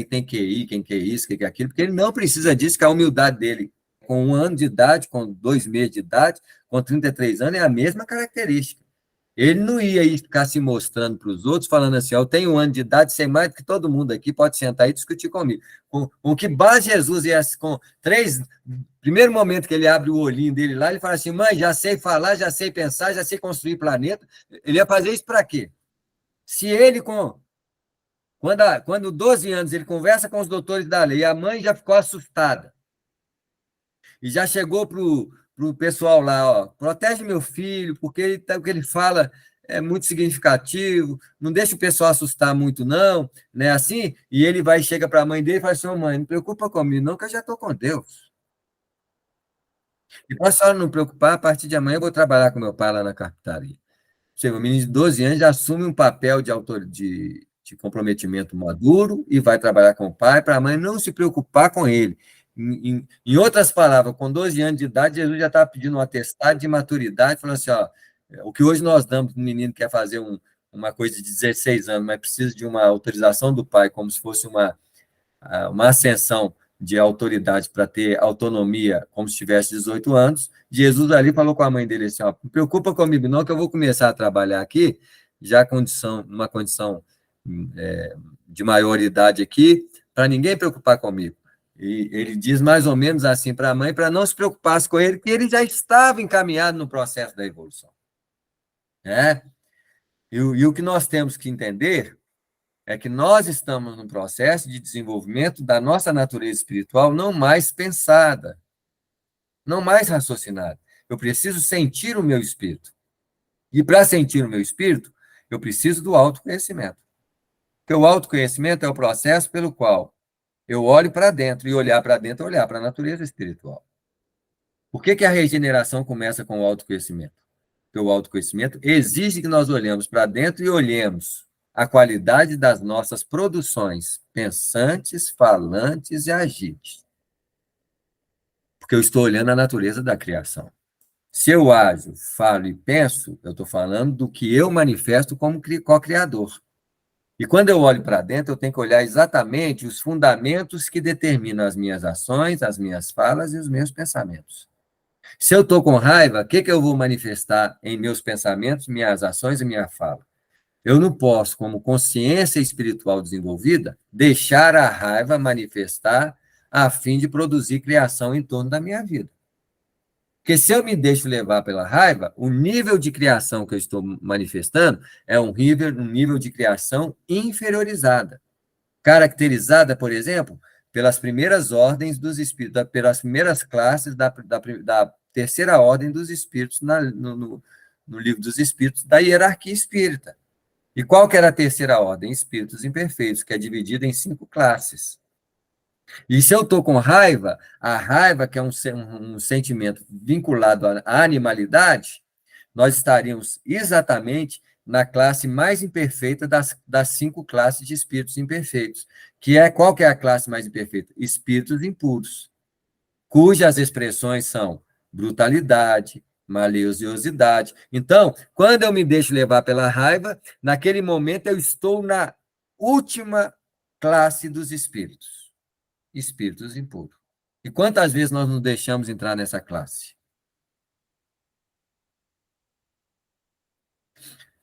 [SPEAKER 3] tem QI, quem quer isso, quem quer aquilo, porque ele não precisa disso, que a humildade dele, com 1 ano de idade, com 2 meses de idade, com 33 anos, é a mesma característica. Ele não ia ficar se mostrando para os outros, falando assim, eu tenho 1 ano de idade, sei mais do que todo mundo aqui, pode sentar e discutir comigo. Com que base Jesus ia, com 3, primeiro momento que ele abre o olhinho dele lá, ele fala assim, mãe, já sei falar, já sei pensar, já sei construir planeta. Ele ia fazer isso para quê? Se ele, quando 12 anos, ele conversa com os doutores da lei, a mãe já ficou assustada. E já chegou para o pessoal lá, ó, protege meu filho, porque o que ele fala é muito significativo, não deixa o pessoal assustar muito, não, né? Assim, e ele chega para a mãe dele e fala assim, mãe, não preocupa comigo, não, que eu já estou com Deus. E para a senhora não preocupar, a partir de amanhã eu vou trabalhar com meu pai lá na carpintaria. O menino de 12 anos já assume um papel de comprometimento maduro e vai trabalhar com o pai para a mãe não se preocupar com ele. Em outras palavras, com 12 anos de idade, Jesus já estava pedindo um atestado de maturidade, falando assim, ó, o que hoje nós damos para o menino que quer fazer uma coisa de 16 anos, mas precisa de uma autorização do pai, como se fosse uma ascensão de autoridade para ter autonomia, como se tivesse 18 anos, Jesus ali falou com a mãe dele assim, ó, não preocupa comigo não, que eu vou começar a trabalhar aqui, já numa condição de maioridade aqui, para ninguém preocupar comigo. E ele diz mais ou menos assim para a mãe, para não se preocupar com ele, que ele já estava encaminhado no processo da evolução. Né? E o que nós temos que entender é que nós estamos num processo de desenvolvimento da nossa natureza espiritual não mais pensada, não mais raciocinada. Eu preciso sentir o meu espírito. E para sentir o meu espírito, eu preciso do autoconhecimento. Porque o autoconhecimento é o processo pelo qual eu olho para dentro, e olhar para dentro é olhar para a natureza espiritual. Por que a regeneração começa com o autoconhecimento? Porque o autoconhecimento exige que nós olhemos para dentro e olhemos a qualidade das nossas produções pensantes, falantes e agentes. Porque eu estou olhando a natureza da criação. Se eu ajo, falo e penso, eu estou falando do que eu manifesto como co-criador. E quando eu olho para dentro, eu tenho que olhar exatamente os fundamentos que determinam as minhas ações, as minhas falas e os meus pensamentos. Se eu estou com raiva, o que eu vou manifestar em meus pensamentos, minhas ações e minha fala? Eu não posso, como consciência espiritual desenvolvida, deixar a raiva manifestar a fim de produzir criação em torno da minha vida. Porque se eu me deixo levar pela raiva, o nível de criação que eu estou manifestando é um nível de criação inferiorizada, caracterizada, por exemplo, pelas primeiras ordens dos espíritos, pelas primeiras classes da terceira ordem dos espíritos no livro dos espíritos da hierarquia espírita. E qual que era a terceira ordem? Espíritos imperfeitos, que é dividida em 5 classes. E se eu estou com raiva, a raiva, que é um sentimento vinculado à animalidade, nós estaríamos exatamente na classe mais imperfeita das 5 classes de espíritos imperfeitos. Qual que é a classe mais imperfeita? Espíritos impuros, cujas expressões são brutalidade, maliciosidade. Então, quando eu me deixo levar pela raiva, naquele momento eu estou na última classe dos espíritos impuros. E quantas vezes nós nos deixamos entrar nessa classe?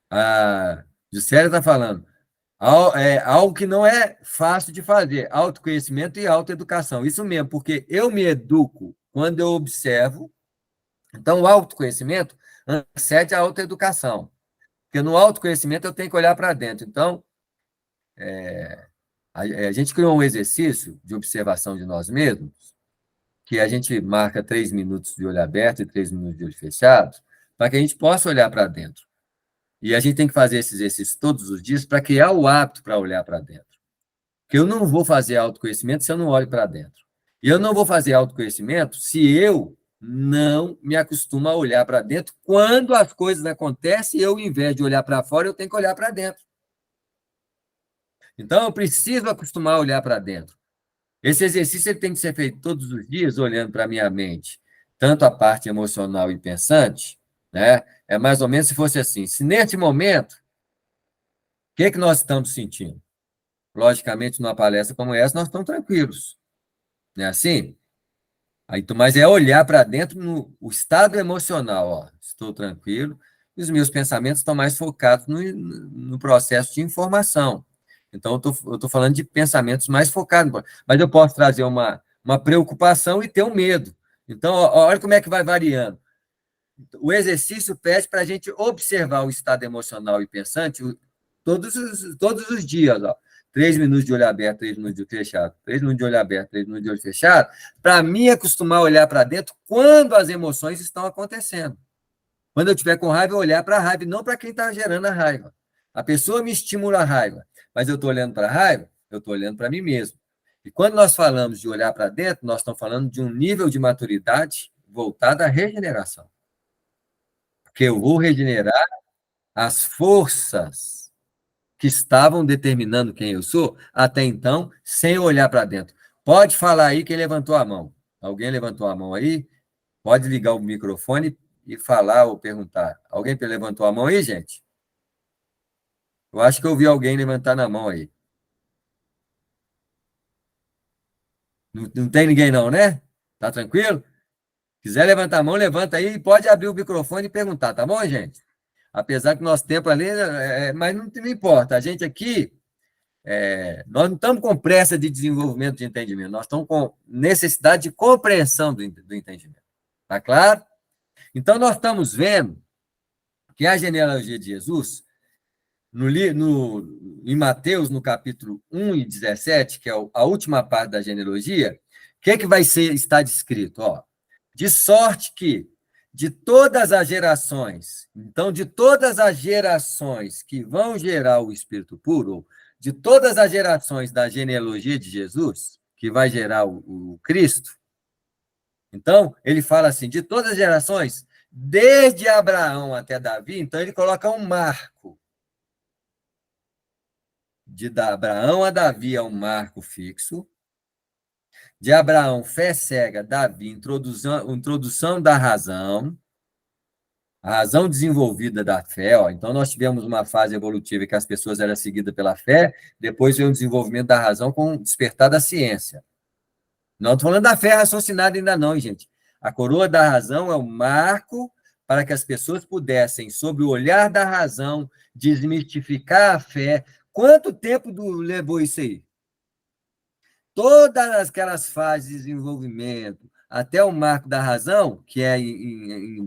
[SPEAKER 3] A Juscelia está falando, algo que não é fácil de fazer, autoconhecimento e autoeducação. Isso mesmo, porque eu me educo quando eu observo. Então, o autoconhecimento antecede a autoeducação. Porque no autoconhecimento eu tenho que olhar para dentro. Então, a gente criou um exercício de observação de nós mesmos, que a gente marca 3 minutos de olho aberto e 3 minutos de olho fechado, para que a gente possa olhar para dentro. E a gente tem que fazer esse exercício todos os dias para criar o hábito para olhar para dentro. Porque eu não vou fazer autoconhecimento se eu não olho para dentro. E eu não vou fazer autoconhecimento se eu não me acostumo a olhar para dentro. Quando as coisas acontecem, eu, ao invés de olhar para fora, eu tenho que olhar para dentro. Então, eu preciso acostumar a olhar para dentro. Esse exercício ele tem que ser feito todos os dias, olhando para a minha mente, tanto a parte emocional e pensante, né? É mais ou menos se fosse assim. Se neste momento, o que nós estamos sentindo? Logicamente, numa palestra como essa, nós estamos tranquilos. Não é assim? Mas é olhar para dentro no estado emocional. Ó, estou tranquilo, e os meus pensamentos estão mais focados no processo de informação. Então, eu estou falando de pensamentos mais focados. Mas eu posso trazer uma preocupação e ter um medo. Então, olha como é que vai variando. O exercício pede para a gente observar o estado emocional e pensante todos os dias. Ó. 3 minutos de olho aberto, 3 minutos de olho fechado, 3 minutos de olho aberto, 3 minutos de olho fechado, para mim acostumar a olhar para dentro quando as emoções estão acontecendo. Quando eu estiver com raiva, eu olhar para a raiva e não para quem está gerando a raiva. A pessoa me estimula a raiva, mas eu estou olhando para a raiva, eu estou olhando para mim mesmo. E quando nós falamos de olhar para dentro, nós estamos falando de um nível de maturidade voltado à regeneração. Porque eu vou regenerar as forças que estavam determinando quem eu sou, até então, sem olhar para dentro. Pode falar aí quem levantou a mão. Alguém levantou a mão aí? Pode ligar o microfone e falar ou perguntar. Alguém levantou a mão aí, gente? Eu acho que eu vi alguém levantar na mão aí. Não tem ninguém não, né? Tá tranquilo? Quiser levantar a mão, levanta aí e pode abrir o microfone e perguntar, tá bom, gente? Apesar que o nosso tempo ali, mas não importa. A gente aqui, nós não estamos com pressa de desenvolvimento de entendimento, nós estamos com necessidade de compreensão do entendimento. Tá claro? Então, nós estamos vendo que a genealogia de Jesus, em Mateus, no capítulo 1 e 17, que é a última parte da genealogia, o que vai estar descrito? Ó, de sorte que de todas as gerações, então, de todas as gerações que vão gerar o Espírito puro, de todas as gerações da genealogia de Jesus, que vai gerar o Cristo, então, ele fala assim, de todas as gerações, desde Abraão até Davi, então ele coloca um marco. De Abraão a Davi é um marco fixo. De Abraão, fé cega, Davi, introdução da razão. A razão desenvolvida da fé, ó, então nós tivemos uma fase evolutiva que as pessoas eram seguidas pela fé, depois veio o desenvolvimento da razão com o despertar da ciência. Não estou falando da fé raciocinada ainda não, gente. A coroa da razão é o marco para que as pessoas pudessem, sob o olhar da razão, desmistificar a fé. Quanto tempo levou isso aí? Todas aquelas fases de desenvolvimento, até o marco da razão, que é em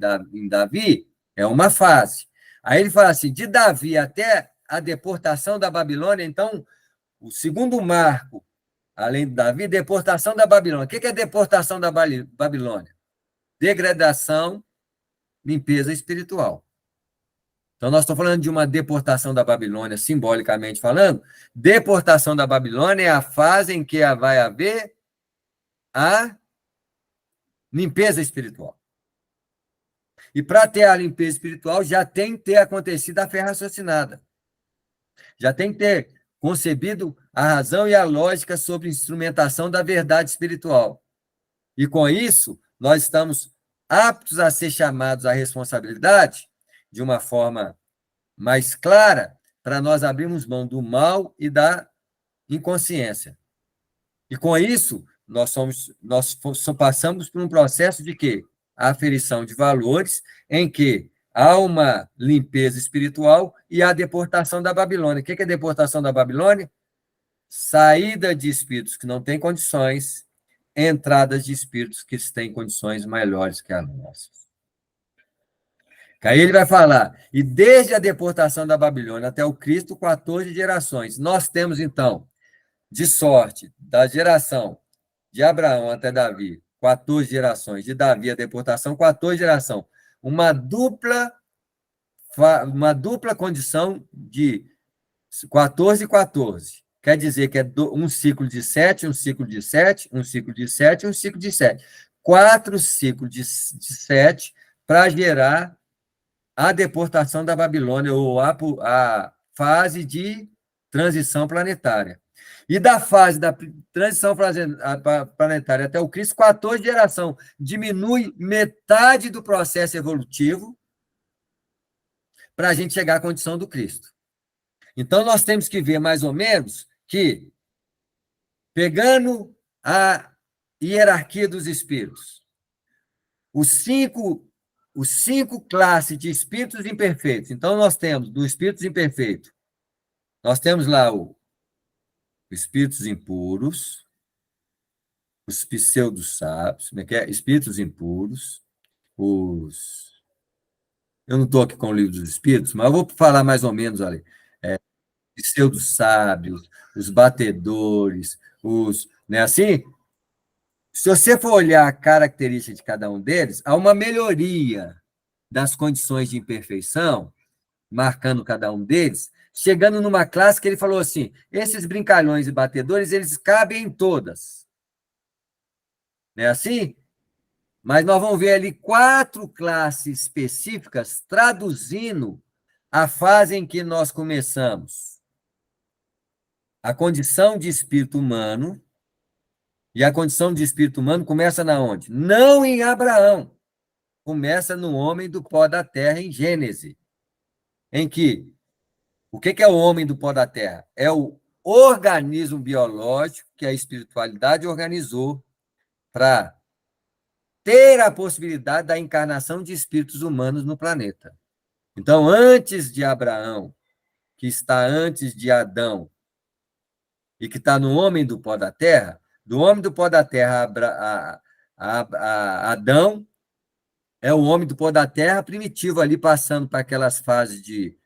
[SPEAKER 3] Davi, é uma fase. Aí ele fala assim, de Davi até a deportação da Babilônia, então, o segundo marco, além de Davi, deportação da Babilônia. O que é deportação da Babilônia? Degradação, limpeza espiritual. Então, nós estamos falando de uma deportação da Babilônia, simbolicamente falando. Deportação da Babilônia é a fase em que vai haver a limpeza espiritual. E para ter a limpeza espiritual, já tem que ter acontecido a fé raciocinada. Já tem que ter concebido a razão e a lógica sobre instrumentação da verdade espiritual. E com isso, nós estamos aptos a ser chamados à responsabilidade de uma forma mais clara para nós abrirmos mão do mal e da inconsciência. E com isso, nós passamos por um processo de quê? A aferição de valores em que há uma limpeza espiritual e a deportação da Babilônia. O que é a deportação da Babilônia? Saída de espíritos que não têm condições, entradas de espíritos que têm condições melhores que as nossas. Aí ele vai falar, e desde a deportação da Babilônia até o Cristo, 14 gerações. Nós temos, então, de sorte, da geração de Abraão até Davi, 14 gerações, de Davi a deportação, 14 gerações. Uma dupla condição de 14 e 14. Quer dizer que é um ciclo de 7, um ciclo de 7, um ciclo de 7, um ciclo de 7. 4 ciclos de 7 para gerar a deportação da Babilônia, ou a fase de transição planetária. E da fase da transição planetária até o Cristo, 14 gerações. Diminui metade do processo evolutivo para a gente chegar à condição do Cristo. Então, nós temos que ver, mais ou menos, que, pegando a hierarquia dos espíritos, os cinco classes de espíritos imperfeitos. Então, nós temos, do espíritos imperfeitos, nós temos lá os espíritos impuros, os pseudo-sábios, como é que é? Espíritos impuros, eu não estou aqui com o livro dos espíritos, mas eu vou falar mais ou menos, olha, pseudo-sábios, os batedores, né, assim, se você for olhar a característica de cada um deles, há uma melhoria das condições de imperfeição, marcando cada um deles, chegando numa classe que ele falou assim, esses brincalhões e batedores, eles cabem em todas. Não é assim? Mas nós vamos ver ali 4 classes específicas traduzindo a fase em que nós começamos. A condição de espírito humano, e a condição de espírito humano começa na onde? Não em Abraão. Começa no homem do pó da terra, em Gênesis. Em que, o que é o homem do pó da terra? É o organismo biológico que a espiritualidade organizou para ter a possibilidade da encarnação de espíritos humanos no planeta. Então, antes de Abraão, que está antes de Adão, e que está no homem do pó da terra, do homem do pó da terra a Adão, é o homem do pó da terra primitivo ali, passando para aquelas fases de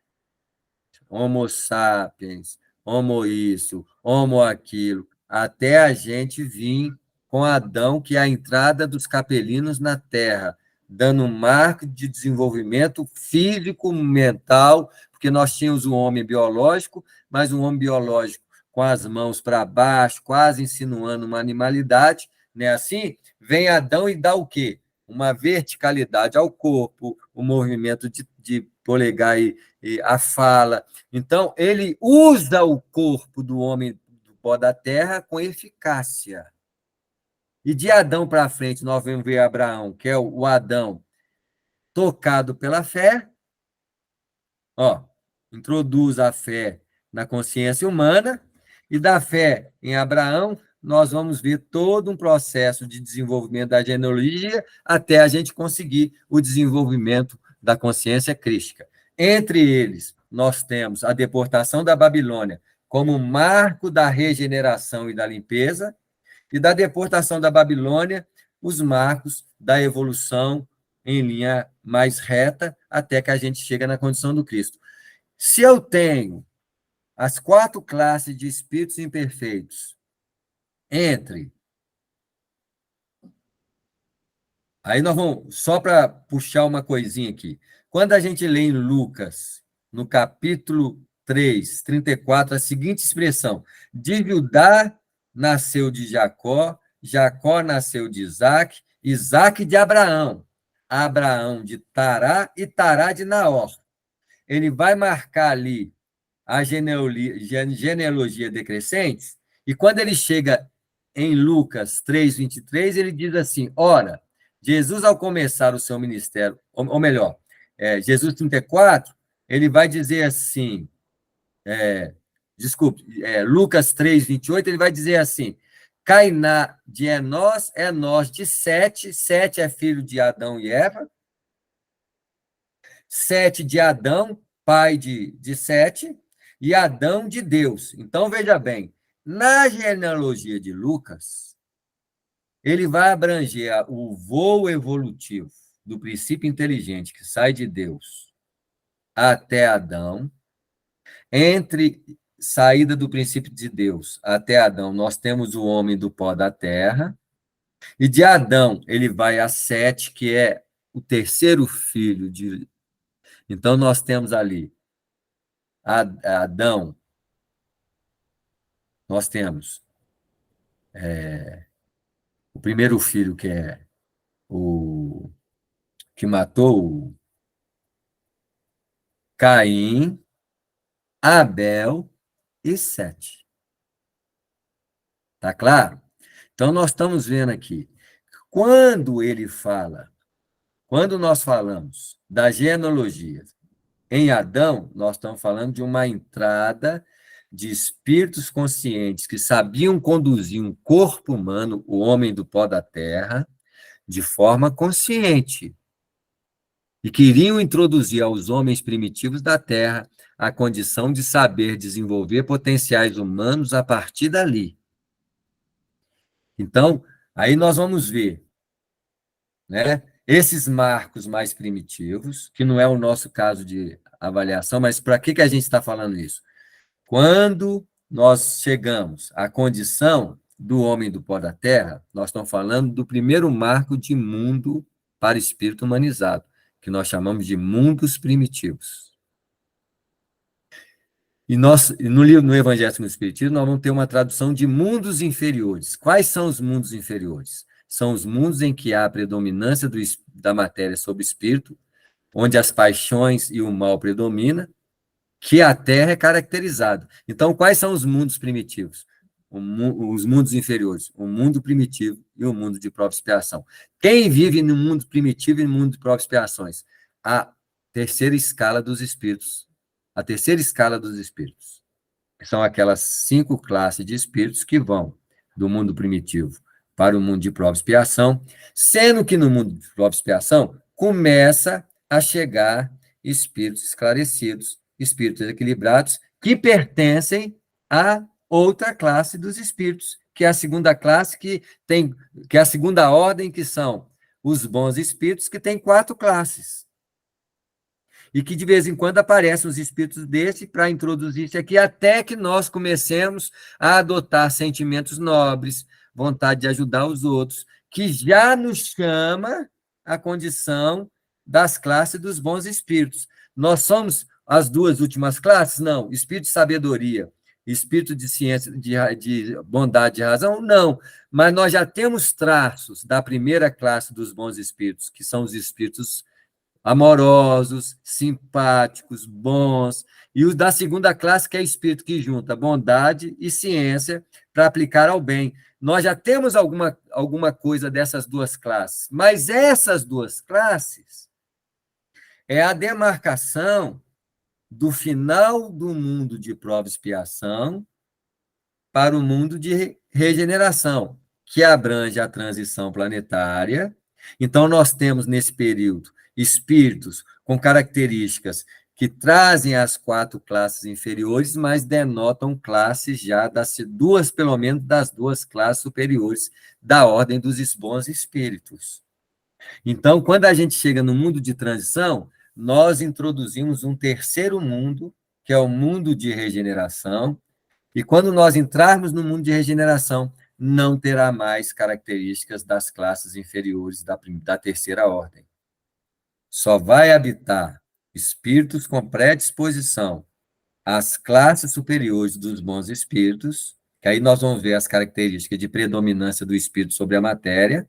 [SPEAKER 3] Homo sapiens, Homo isso, Homo aquilo, até a gente vir com Adão, que é a entrada dos capelinos na Terra, dando um marco de desenvolvimento físico, mental, porque nós tínhamos um homem biológico, mas um homem biológico com as mãos para baixo, quase insinuando uma animalidade, né? Assim, vem Adão e dá o quê? Uma verticalidade ao corpo, o movimento de polegar e a fala. Então, ele usa o corpo do homem do pó da terra com eficácia. E de Adão para frente, nós vamos ver Abraão, que é o Adão tocado pela fé, ó, introduz a fé na consciência humana, e da fé em Abraão, nós vamos ver todo um processo de desenvolvimento da genealogia até a gente conseguir o desenvolvimento da consciência crística. Entre eles, nós temos a deportação da Babilônia como marco da regeneração e da limpeza, e da deportação da Babilônia, os marcos da evolução em linha mais reta, até que a gente chega na condição do Cristo. Se eu tenho as 4 classes de espíritos imperfeitos entre... Aí nós vamos, só para puxar uma coisinha aqui. Quando a gente lê em Lucas, no capítulo 3, 34, a seguinte expressão: de Judá nasceu de Jacó, Jacó nasceu de Isaac, Isaac de Abraão, Abraão de Tará e Tará de Naor. Ele vai marcar ali a genealogia decrescente, e quando ele chega em Lucas 3, 23, ele diz assim: ora, Jesus, ao começar o seu ministério, ou melhor, Jesus 34, ele vai dizer assim, Lucas 3, 28, ele vai dizer assim: Cainá de Enós de Sete, Sete é filho de Adão e Eva, Sete de Adão, pai de Sete, e Adão de Deus. Então, veja bem, na genealogia de Lucas, ele vai abranger o voo evolutivo do princípio inteligente que sai de Deus até Adão. Entre saída do princípio de Deus até Adão, nós temos o homem do pó da terra, e de Adão ele vai a Sete, que é o terceiro filho de... Então, nós temos ali Adão, nós temos o primeiro filho, que é o que matou Caim, Abel e Sete. Tá claro? Então, nós estamos vendo aqui, quando nós falamos da genealogia em Adão, nós estamos falando de uma entrada de espíritos conscientes que sabiam conduzir um corpo humano, o homem do pó da terra, de forma consciente. E queriam introduzir aos homens primitivos da terra a condição de saber desenvolver potenciais humanos a partir dali. Então, aí nós vamos ver, né, esses marcos mais primitivos, que não é o nosso caso de avaliação, mas para que a gente está falando isso? Quando nós chegamos à condição do homem do pó da terra, nós estamos falando do primeiro marco de mundo para espírito humanizado, que nós chamamos de mundos primitivos. E no Evangelho segundo o Espiritismo, nós vamos ter uma tradução de mundos inferiores. Quais são os mundos inferiores? São os mundos em que há a predominância da matéria sobre o espírito, onde as paixões e o mal predominam, que a Terra é caracterizado. Então, quais são os mundos primitivos? Os mundos inferiores, o mundo primitivo e o mundo de prova e expiação. Quem vive no mundo primitivo e no mundo de prova e expiações? A terceira escala dos espíritos. A terceira escala dos espíritos. São aquelas 5 classes de espíritos que vão do mundo primitivo para o mundo de prova e expiação, sendo que no mundo de prova e expiação começa a chegar espíritos esclarecidos, espíritos equilibrados, que pertencem a outra classe dos espíritos, que é a segunda classe, que é a segunda ordem, que são os bons espíritos, que tem 4 classes. E que de vez em quando aparecem os espíritos desses para introduzir isso aqui, até que nós comecemos a adotar sentimentos nobres, vontade de ajudar os outros, que já nos chama a condição das classes dos bons espíritos. Nós somos as 2 últimas classes? Não. Espírito de sabedoria, espírito de ciência, de bondade e razão? Não. Mas nós já temos traços da primeira classe dos bons espíritos, que são os espíritos amorosos, simpáticos, bons, e os da segunda classe, que é espírito que junta bondade e ciência para aplicar ao bem. Nós já temos alguma coisa dessas 2 classes, mas essas 2 classes é a demarcação do final do mundo de prova e expiação para o mundo de regeneração, que abrange a transição planetária. Então, nós temos, nesse período, espíritos com características que trazem as 4 classes inferiores, mas denotam classes já pelo menos das 2 classes superiores da ordem dos bons espíritos. Então, quando a gente chega no mundo de transição, nós introduzimos um terceiro mundo, que é o mundo de regeneração, e quando nós entrarmos no mundo de regeneração, não terá mais características das classes inferiores da terceira ordem. Só vai habitar espíritos com predisposição às classes superiores dos bons espíritos, que aí nós vamos ver as características de predominância do espírito sobre a matéria.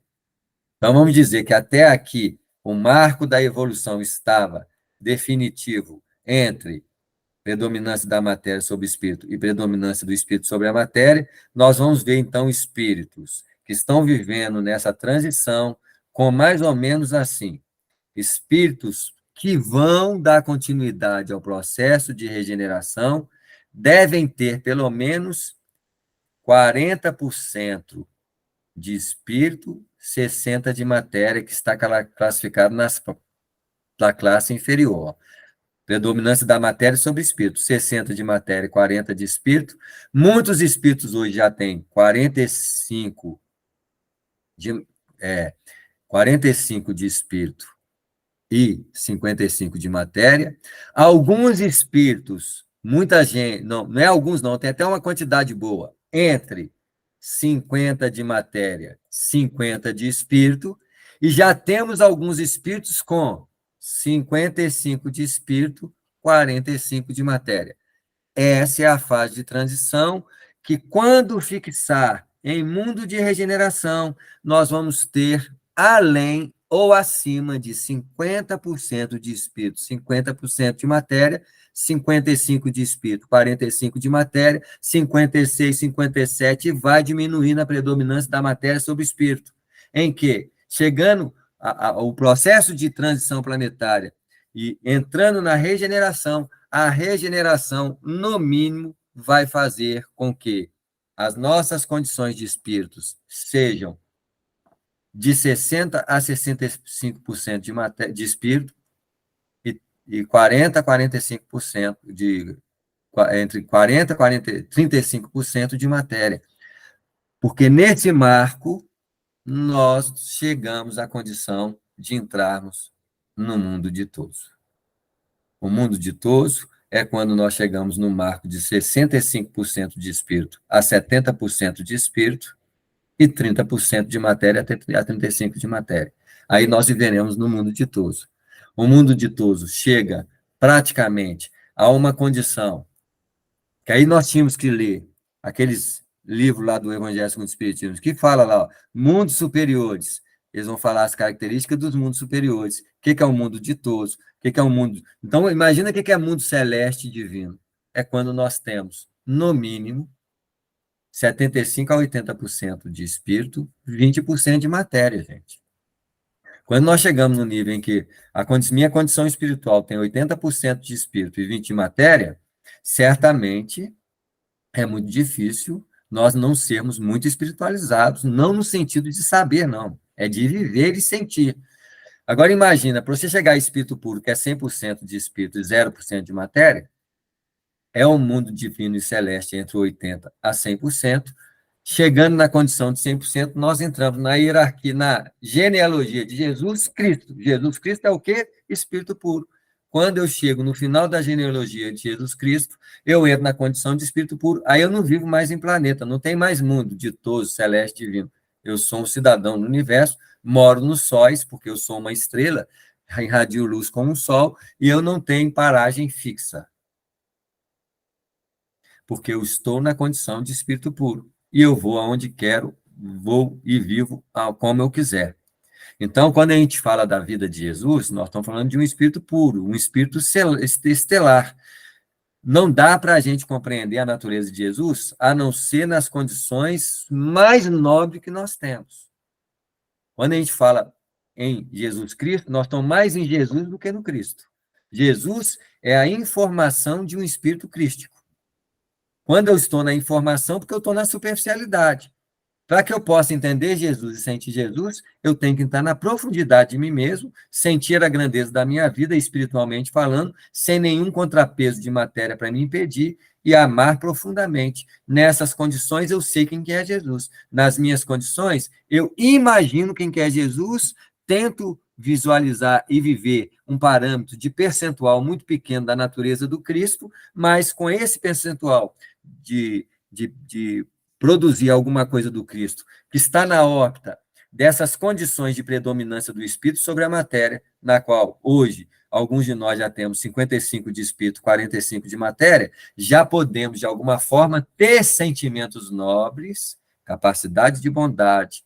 [SPEAKER 3] Então, vamos dizer que até aqui o marco da evolução estava definitivo entre predominância da matéria sobre o espírito e predominância do espírito sobre a matéria. Nós vamos ver, então, espíritos que estão vivendo nessa transição com mais ou menos assim, espíritos que vão dar continuidade ao processo de regeneração devem ter pelo menos 40% de espírito, 60% de matéria, que está classificado na classe inferior. Predominância da matéria sobre espírito, 60% de matéria, 40% de espírito. Muitos espíritos hoje já têm 45% de espírito e 55% de matéria. Alguns espíritos, muita gente, não é alguns não, tem até uma quantidade boa, entre 50% de matéria, 50% de espírito, e já temos alguns espíritos com 55% de espírito, 45% de matéria. Essa é a fase de transição que, quando fixar em mundo de regeneração, nós vamos ter além ou acima de 50% de espírito, 50% de matéria, 55% de espírito, 45% de matéria, 56%, 57%, e vai diminuindo a predominância da matéria sobre o espírito, em que, chegando o processo de transição planetária e entrando na regeneração, a regeneração, no mínimo, vai fazer com que as nossas condições de espíritos sejam de 60% a 65% de espírito e 40% a 45% entre 40% e 35% de matéria. Porque nesse marco, nós chegamos à condição de entrarmos no mundo ditoso. O mundo ditoso é quando nós chegamos no marco de 65% de espírito a 70% de espírito e 30% de matéria a 35% de matéria. Aí nós viveremos no mundo ditoso. O mundo ditoso chega praticamente a uma condição que aí nós tínhamos que ler aqueles livros lá do Evangelho segundo o Espiritismo, que fala lá, ó, mundos superiores. Eles vão falar as características dos mundos superiores. O que é o mundo ditoso? O que é o mundo... Então, imagina o que é mundo celeste e divino. É quando nós temos, no mínimo, 75% a 80% de espírito, 20% de matéria, gente. Quando nós chegamos no nível em que minha condição espiritual tem 80% de espírito e 20% de matéria, certamente é muito difícil nós não sermos muito espiritualizados, não no sentido de saber, não. É de viver e sentir. Agora, imagina, para você chegar a espírito puro, que é 100% de espírito e 0% de matéria, é um mundo divino e celeste entre 80% a 100%. Chegando na condição de 100%, nós entramos na hierarquia, na genealogia de Jesus Cristo. Jesus Cristo é o quê? Espírito puro. Quando eu chego no final da genealogia de Jesus Cristo, eu entro na condição de espírito puro. Aí eu não vivo mais em planeta, não tem mais mundo ditoso, celeste, divino. Eu sou um cidadão do universo, moro nos sóis, porque eu sou uma estrela, irradio luz como um sol, e eu não tenho paragem fixa. Porque eu estou na condição de espírito puro. E eu vou aonde quero, vou e vivo como eu quiser. Então, quando a gente fala da vida de Jesus, nós estamos falando de um espírito puro, um espírito estelar. Não dá para a gente compreender a natureza de Jesus, a não ser nas condições mais nobres que nós temos. Quando a gente fala em Jesus Cristo, nós estamos mais em Jesus do que no Cristo. Jesus é a informação de um espírito crístico. Quando eu estou na informação, porque eu estou na superficialidade. Para que eu possa entender Jesus e sentir Jesus, eu tenho que estar na profundidade de mim mesmo, sentir a grandeza da minha vida, espiritualmente falando, sem nenhum contrapeso de matéria para me impedir, e amar profundamente. Nessas condições, eu sei quem que é Jesus. Nas minhas condições, eu imagino quem que é Jesus, tento visualizar e viver um parâmetro de percentual muito pequeno da natureza do Cristo, mas com esse percentual de produzir alguma coisa do Cristo, que está na órbita dessas condições de predominância do espírito sobre a matéria, na qual hoje alguns de nós já temos 55 de espírito, 45 de matéria, já podemos, de alguma forma, ter sentimentos nobres, capacidade de bondade,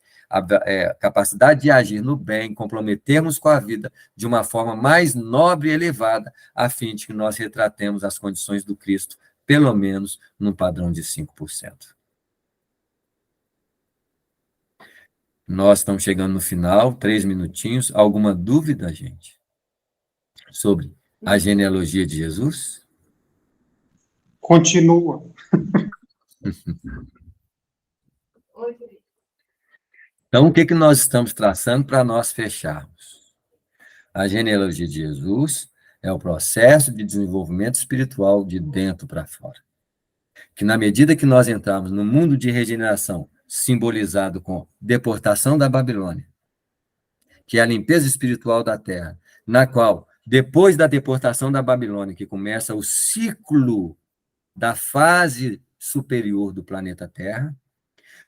[SPEAKER 3] capacidade de agir no bem, comprometermos com a vida de uma forma mais nobre e elevada, a fim de que nós retratemos as condições do Cristo, pelo menos num padrão de 5%. Nós estamos chegando no final, 3 minutinhos. Alguma dúvida, gente, sobre a genealogia de Jesus?
[SPEAKER 2] Continua.
[SPEAKER 3] Então, o que nós estamos traçando para nós fecharmos? A genealogia de Jesus é o processo de desenvolvimento espiritual de dentro para fora. Que na medida que nós entrarmos no mundo de regeneração, simbolizado com deportação da Babilônia, que é a limpeza espiritual da Terra, na qual, depois da deportação da Babilônia, que começa o ciclo da fase superior do planeta Terra,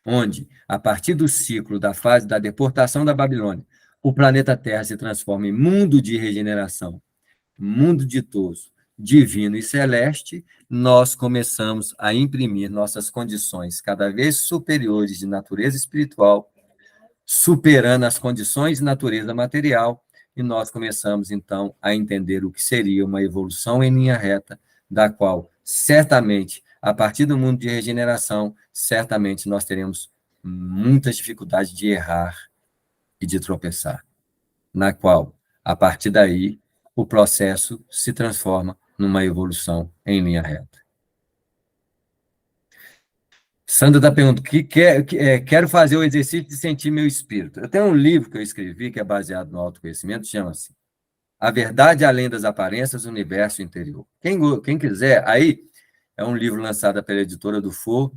[SPEAKER 3] onde, a partir do ciclo da fase da deportação da Babilônia, o planeta Terra se transforma em mundo de regeneração, mundo ditoso, divino e celeste, nós começamos a imprimir nossas condições cada vez superiores de natureza espiritual, superando as condições de natureza material, e nós começamos, então, a entender o que seria uma evolução em linha reta, da qual, certamente, a partir do mundo de regeneração, certamente nós teremos muitas dificuldades de errar e de tropeçar, na qual, a partir daí, o processo se transforma numa evolução em linha reta. Sandra está perguntando, quero fazer o exercício de sentir meu espírito. Eu tenho um livro que eu escrevi, que é baseado no autoconhecimento, chama-se A Verdade Além das Aparências, o Universo Interior. Quem quiser, aí, é um livro lançado pela editora do For.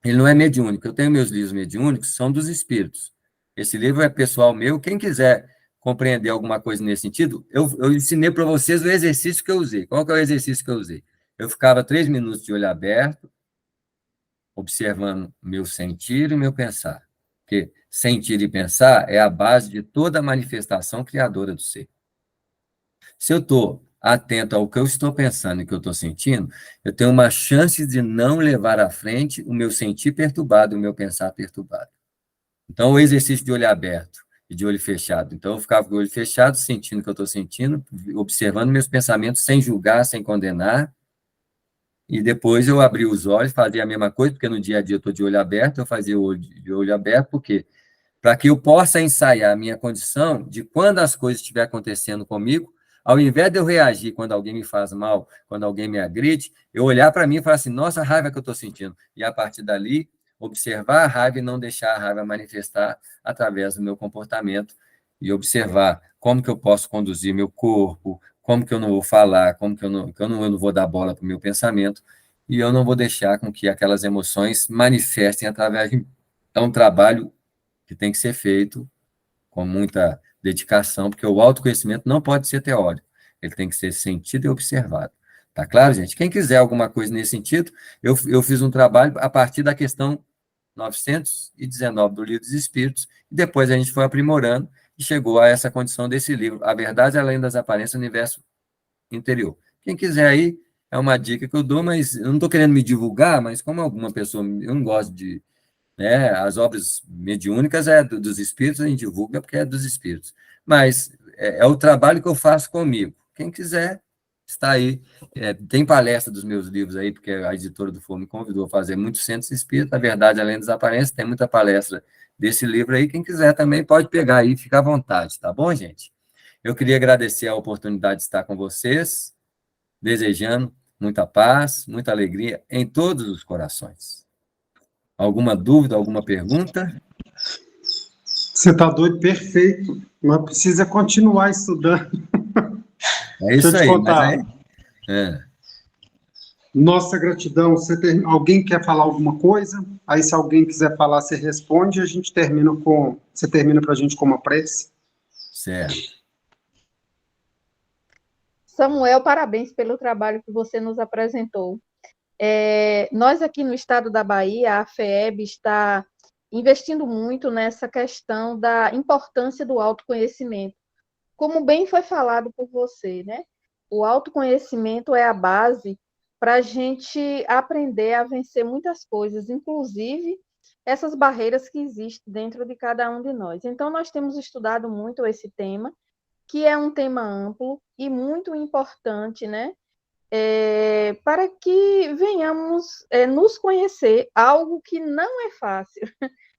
[SPEAKER 3] Ele não é mediúnico. Eu tenho meus livros mediúnicos, são dos espíritos. Esse livro é pessoal meu. Quem quiser compreender alguma coisa nesse sentido, eu ensinei para vocês o exercício que eu usei. Qual que é o exercício que eu usei? Eu ficava 3 minutos de olho aberto, observando meu sentir e meu pensar. Porque sentir e pensar é a base de toda a manifestação criadora do ser. Se eu estou atento ao que eu estou pensando e o que eu estou sentindo, eu tenho uma chance de não levar à frente o meu sentir perturbado, o meu pensar perturbado. Então, o exercício de olho aberto e de olho fechado. Então, eu ficava com o olho fechado, sentindo o que eu estou sentindo, observando meus pensamentos sem julgar, sem condenar, e depois eu abria os olhos, fazia a mesma coisa, porque no dia a dia eu estou de olho aberto, eu fazia o de olho aberto, por quê? Para que eu possa ensaiar a minha condição de quando as coisas estiverem acontecendo comigo, ao invés de eu reagir quando alguém me faz mal, quando alguém me agride, eu olhar para mim e falar assim, nossa, a raiva que eu estou sentindo. E a partir dali, observar a raiva e não deixar a raiva manifestar através do meu comportamento e observar como que eu posso conduzir meu corpo, como que eu não vou falar, como que eu não vou dar bola para o meu pensamento, e eu não vou deixar com que aquelas emoções manifestem através de um trabalho que tem que ser feito com muita dedicação, porque o autoconhecimento não pode ser teórico, ele tem que ser sentido e observado. Tá claro, gente? Quem quiser alguma coisa nesse sentido, eu fiz um trabalho a partir da questão 919 do Livro dos Espíritos, e depois a gente foi aprimorando e chegou a essa condição desse livro, A Verdade Além das Aparências, o Universo Interior. Quem quiser aí, é uma dica que eu dou, mas eu não estou querendo me divulgar, mas como alguma pessoa, eu não gosto de... as obras mediúnicas dos espíritos, a gente divulga porque é dos espíritos. Mas é o trabalho que eu faço comigo. Quem quiser, está aí. Tem palestra dos meus livros aí, porque a editora do Fogo me convidou a fazer muitos centros espíritas, a verdade além das aparências, tem muita palestra desse livro aí, quem quiser também pode pegar aí, fica à vontade, tá bom, gente? Eu queria agradecer a oportunidade de estar com vocês, desejando muita paz, muita alegria em todos os corações. Alguma dúvida, alguma pergunta?
[SPEAKER 2] Você está doido, perfeito. Mas precisa continuar estudando.
[SPEAKER 3] É
[SPEAKER 2] Deixa eu
[SPEAKER 3] isso
[SPEAKER 2] te
[SPEAKER 3] aí,
[SPEAKER 2] contar.
[SPEAKER 3] É.
[SPEAKER 2] Nossa gratidão. Alguém quer falar alguma coisa? Aí, se alguém quiser falar, você responde e a gente termina com. Você termina para a gente com uma prece.
[SPEAKER 3] Certo.
[SPEAKER 4] Samuel, parabéns pelo trabalho que você nos apresentou. Nós aqui no estado da Bahia, a FEEB está investindo muito nessa questão da importância do autoconhecimento. Como bem foi falado por você, né? O autoconhecimento é a base para a gente aprender a vencer muitas coisas, inclusive essas barreiras que existem dentro de cada um de nós. Então, nós temos estudado muito esse tema, que é um tema amplo e muito importante, né? Para que venhamos nos conhecer, algo que não é fácil.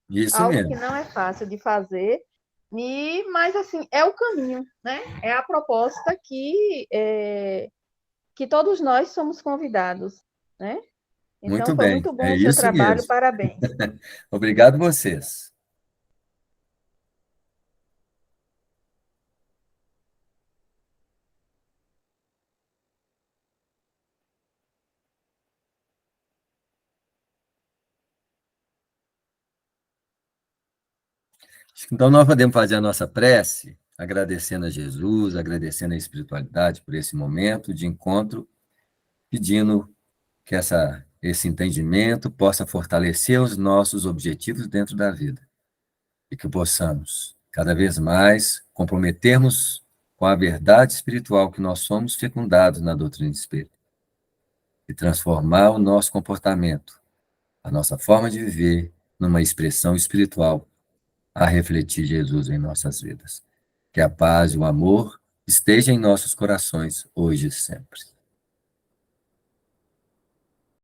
[SPEAKER 3] Isso
[SPEAKER 4] Algo
[SPEAKER 3] mesmo.
[SPEAKER 4] que não é fácil de fazer, mas assim, é o caminho, né? É a proposta que todos nós somos convidados, né? Então,
[SPEAKER 3] Muito
[SPEAKER 4] foi
[SPEAKER 3] bem,
[SPEAKER 4] muito bom
[SPEAKER 3] é
[SPEAKER 4] o seu
[SPEAKER 3] isso
[SPEAKER 4] trabalho,
[SPEAKER 3] mesmo.
[SPEAKER 4] parabéns.
[SPEAKER 3] Obrigado vocês. Então, nós podemos fazer a nossa prece, agradecendo a Jesus, agradecendo a espiritualidade por esse momento de encontro, pedindo que esse entendimento possa fortalecer os nossos objetivos dentro da vida e que possamos, cada vez mais, comprometermos com a verdade espiritual que nós somos fecundados na doutrina espírita e transformar o nosso comportamento, a nossa forma de viver, numa expressão espiritual a refletir Jesus em nossas vidas. Que a paz e o amor estejam em nossos corações, hoje e sempre.